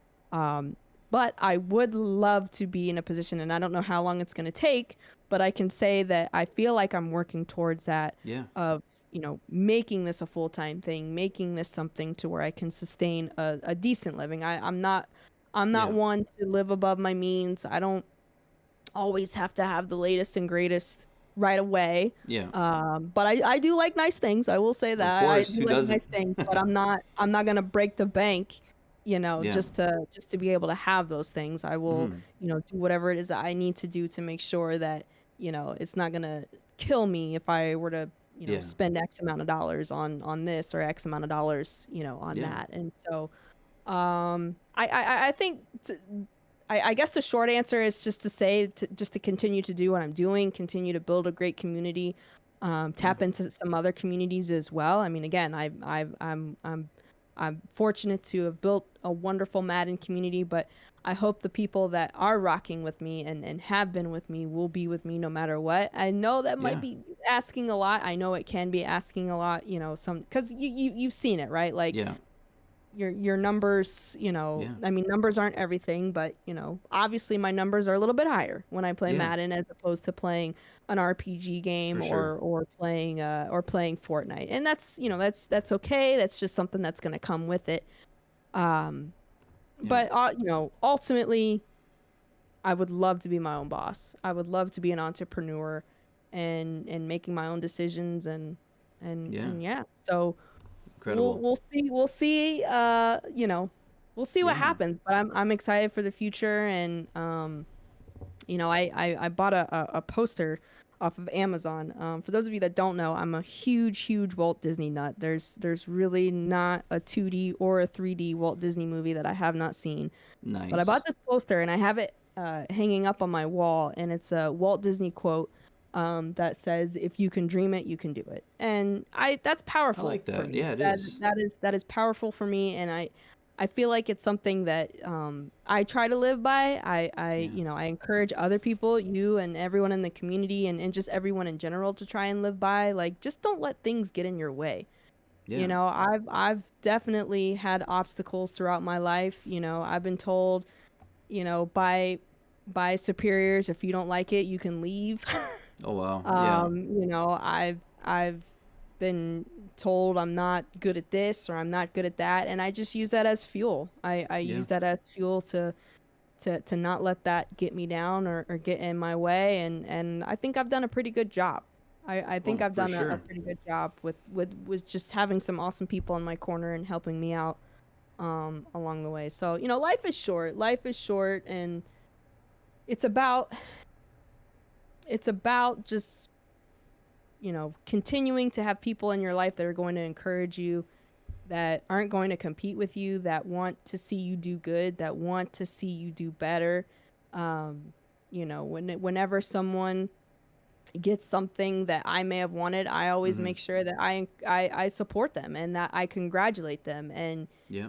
but I would love to be in a position, and I don't know how long it's going to take, but I can say that I feel like I'm working towards that yeah, of, you know, making this a full-time thing, making this something to where I can sustain a decent living. I'm not yeah, one to live above my means. I don't always have to have the latest and greatest right away. yeah. But I do like nice things. I will say Of that I course, do who like doesn't? nice things, but I'm not gonna break the bank, you know, Yeah. just to be able to have those things. I will, Mm-hmm. you know, do whatever it is that I need to do to make sure that, you know, it's not gonna kill me if I were to, you know, Yeah, spend X amount of dollars on this or X amount of dollars, you know, on yeah, that. And so I think I guess the short answer is just to say just to continue to do what I'm doing, continue to build a great community, yeah, tap into some other communities as well. I mean, again, I'm fortunate to have built a wonderful Madden community, but I hope the people that are rocking with me and have been with me will be with me no matter what. I know that might yeah, be asking a lot. I know it can be asking a lot, you know, some because you've seen it, right? Like yeah, your numbers, you know, yeah, I mean, numbers aren't everything, but you know, obviously my numbers are a little bit higher when I play yeah, Madden as opposed to playing an RPG game for sure. or playing Fortnite. And that's, you know, that's okay. That's just something that's going to come with it. Um Yeah, but you know, ultimately I would love to be my own boss. I would love to be an entrepreneur and making my own decisions yeah, and yeah. So incredible. we'll see you know, we'll see what Yeah, happens, but I'm excited for the future. And you know, I bought a poster off of Amazon. For those of you that don't know, I'm a huge Walt Disney nut. There's really not a 2D or a 3D Walt Disney movie that I have not seen. But I nice. bought this poster and I have it hanging up on my wall, and it's a Walt Disney quote that says, "If you can dream it, you can do it." And that's I powerful like for that. me. Yeah, it is. That is powerful for me, and I feel like it's something that I try to live by. I Yeah, you know, I encourage other people, you and everyone in the community, and just everyone in general to try and live by. Like, just don't let things get in your way. yeah, You know, I've definitely had obstacles throughout my life. You know, I've been told, you know, by superiors, if you don't like it, you can leave. oh wow, yeah, You know, I've been told I'm not good at this or I'm not good at that, and I just use that as fuel. I yeah, use that as fuel to not let that get me down or get in my way, and I think I've done a pretty good job. I think oh I've for done a sure. pretty good job with just having some awesome people in my corner and helping me out along the way. So, you know, life is short. Life is short, and it's about it's about just, you know, continuing to have people in your life that are going to encourage you, that aren't going to compete with you, that want to see you do good, that want to see you do better. Um, you know, whenever someone get something that I may have wanted, I always Mm-hmm. make sure that I support them and that I congratulate them. And Yeah.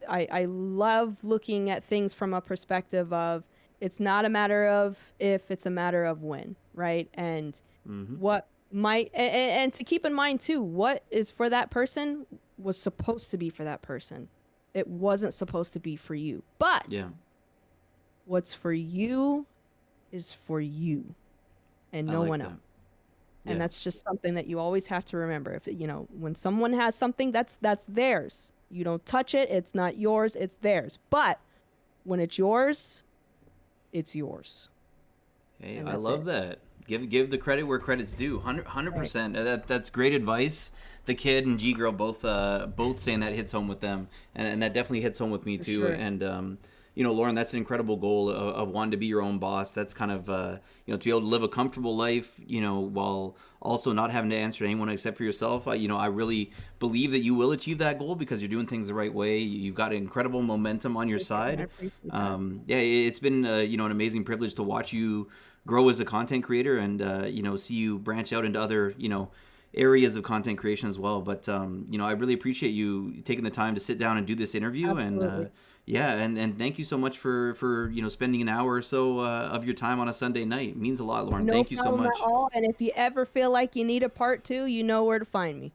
I love looking at things from a perspective of it's not a matter of if, it's a matter of when, right? And Mm-hmm. what might and to keep in mind too, what is for that person was supposed to be for that person. It wasn't supposed to be for you. But Yeah. what's for you is for you and I no like one that. else. And Yeah. that's just something that you always have to remember. If when someone has something, that's theirs. You don't touch it, it's not yours, it's theirs. But when it's yours, it's yours. Hey, And I that's love it. that. Give the credit where credit's due. Right. 100%. That's great advice. The kid and G girl both saying that hits home with them, and that definitely hits home with me For too. sure. And Lauren, that's an incredible goal of wanting to be your own boss. That's kind of to be able to live a comfortable life, while also not having to answer to anyone except for yourself. I really believe that you will achieve that goal because you're doing things the right way. You've got incredible momentum on your Thank you. I side. appreciate that. Yeah, it's been an amazing privilege to watch you grow as a content creator and see you branch out into other areas of content creation as well. But I really appreciate you taking the time to sit down and do this interview. And Absolutely. yeah, and thank you so much for spending an hour or so of your time on a Sunday night. It means a lot, Lauren. No Thank you so problem at much. all. And if you ever feel like you need a part two, you know where to find me.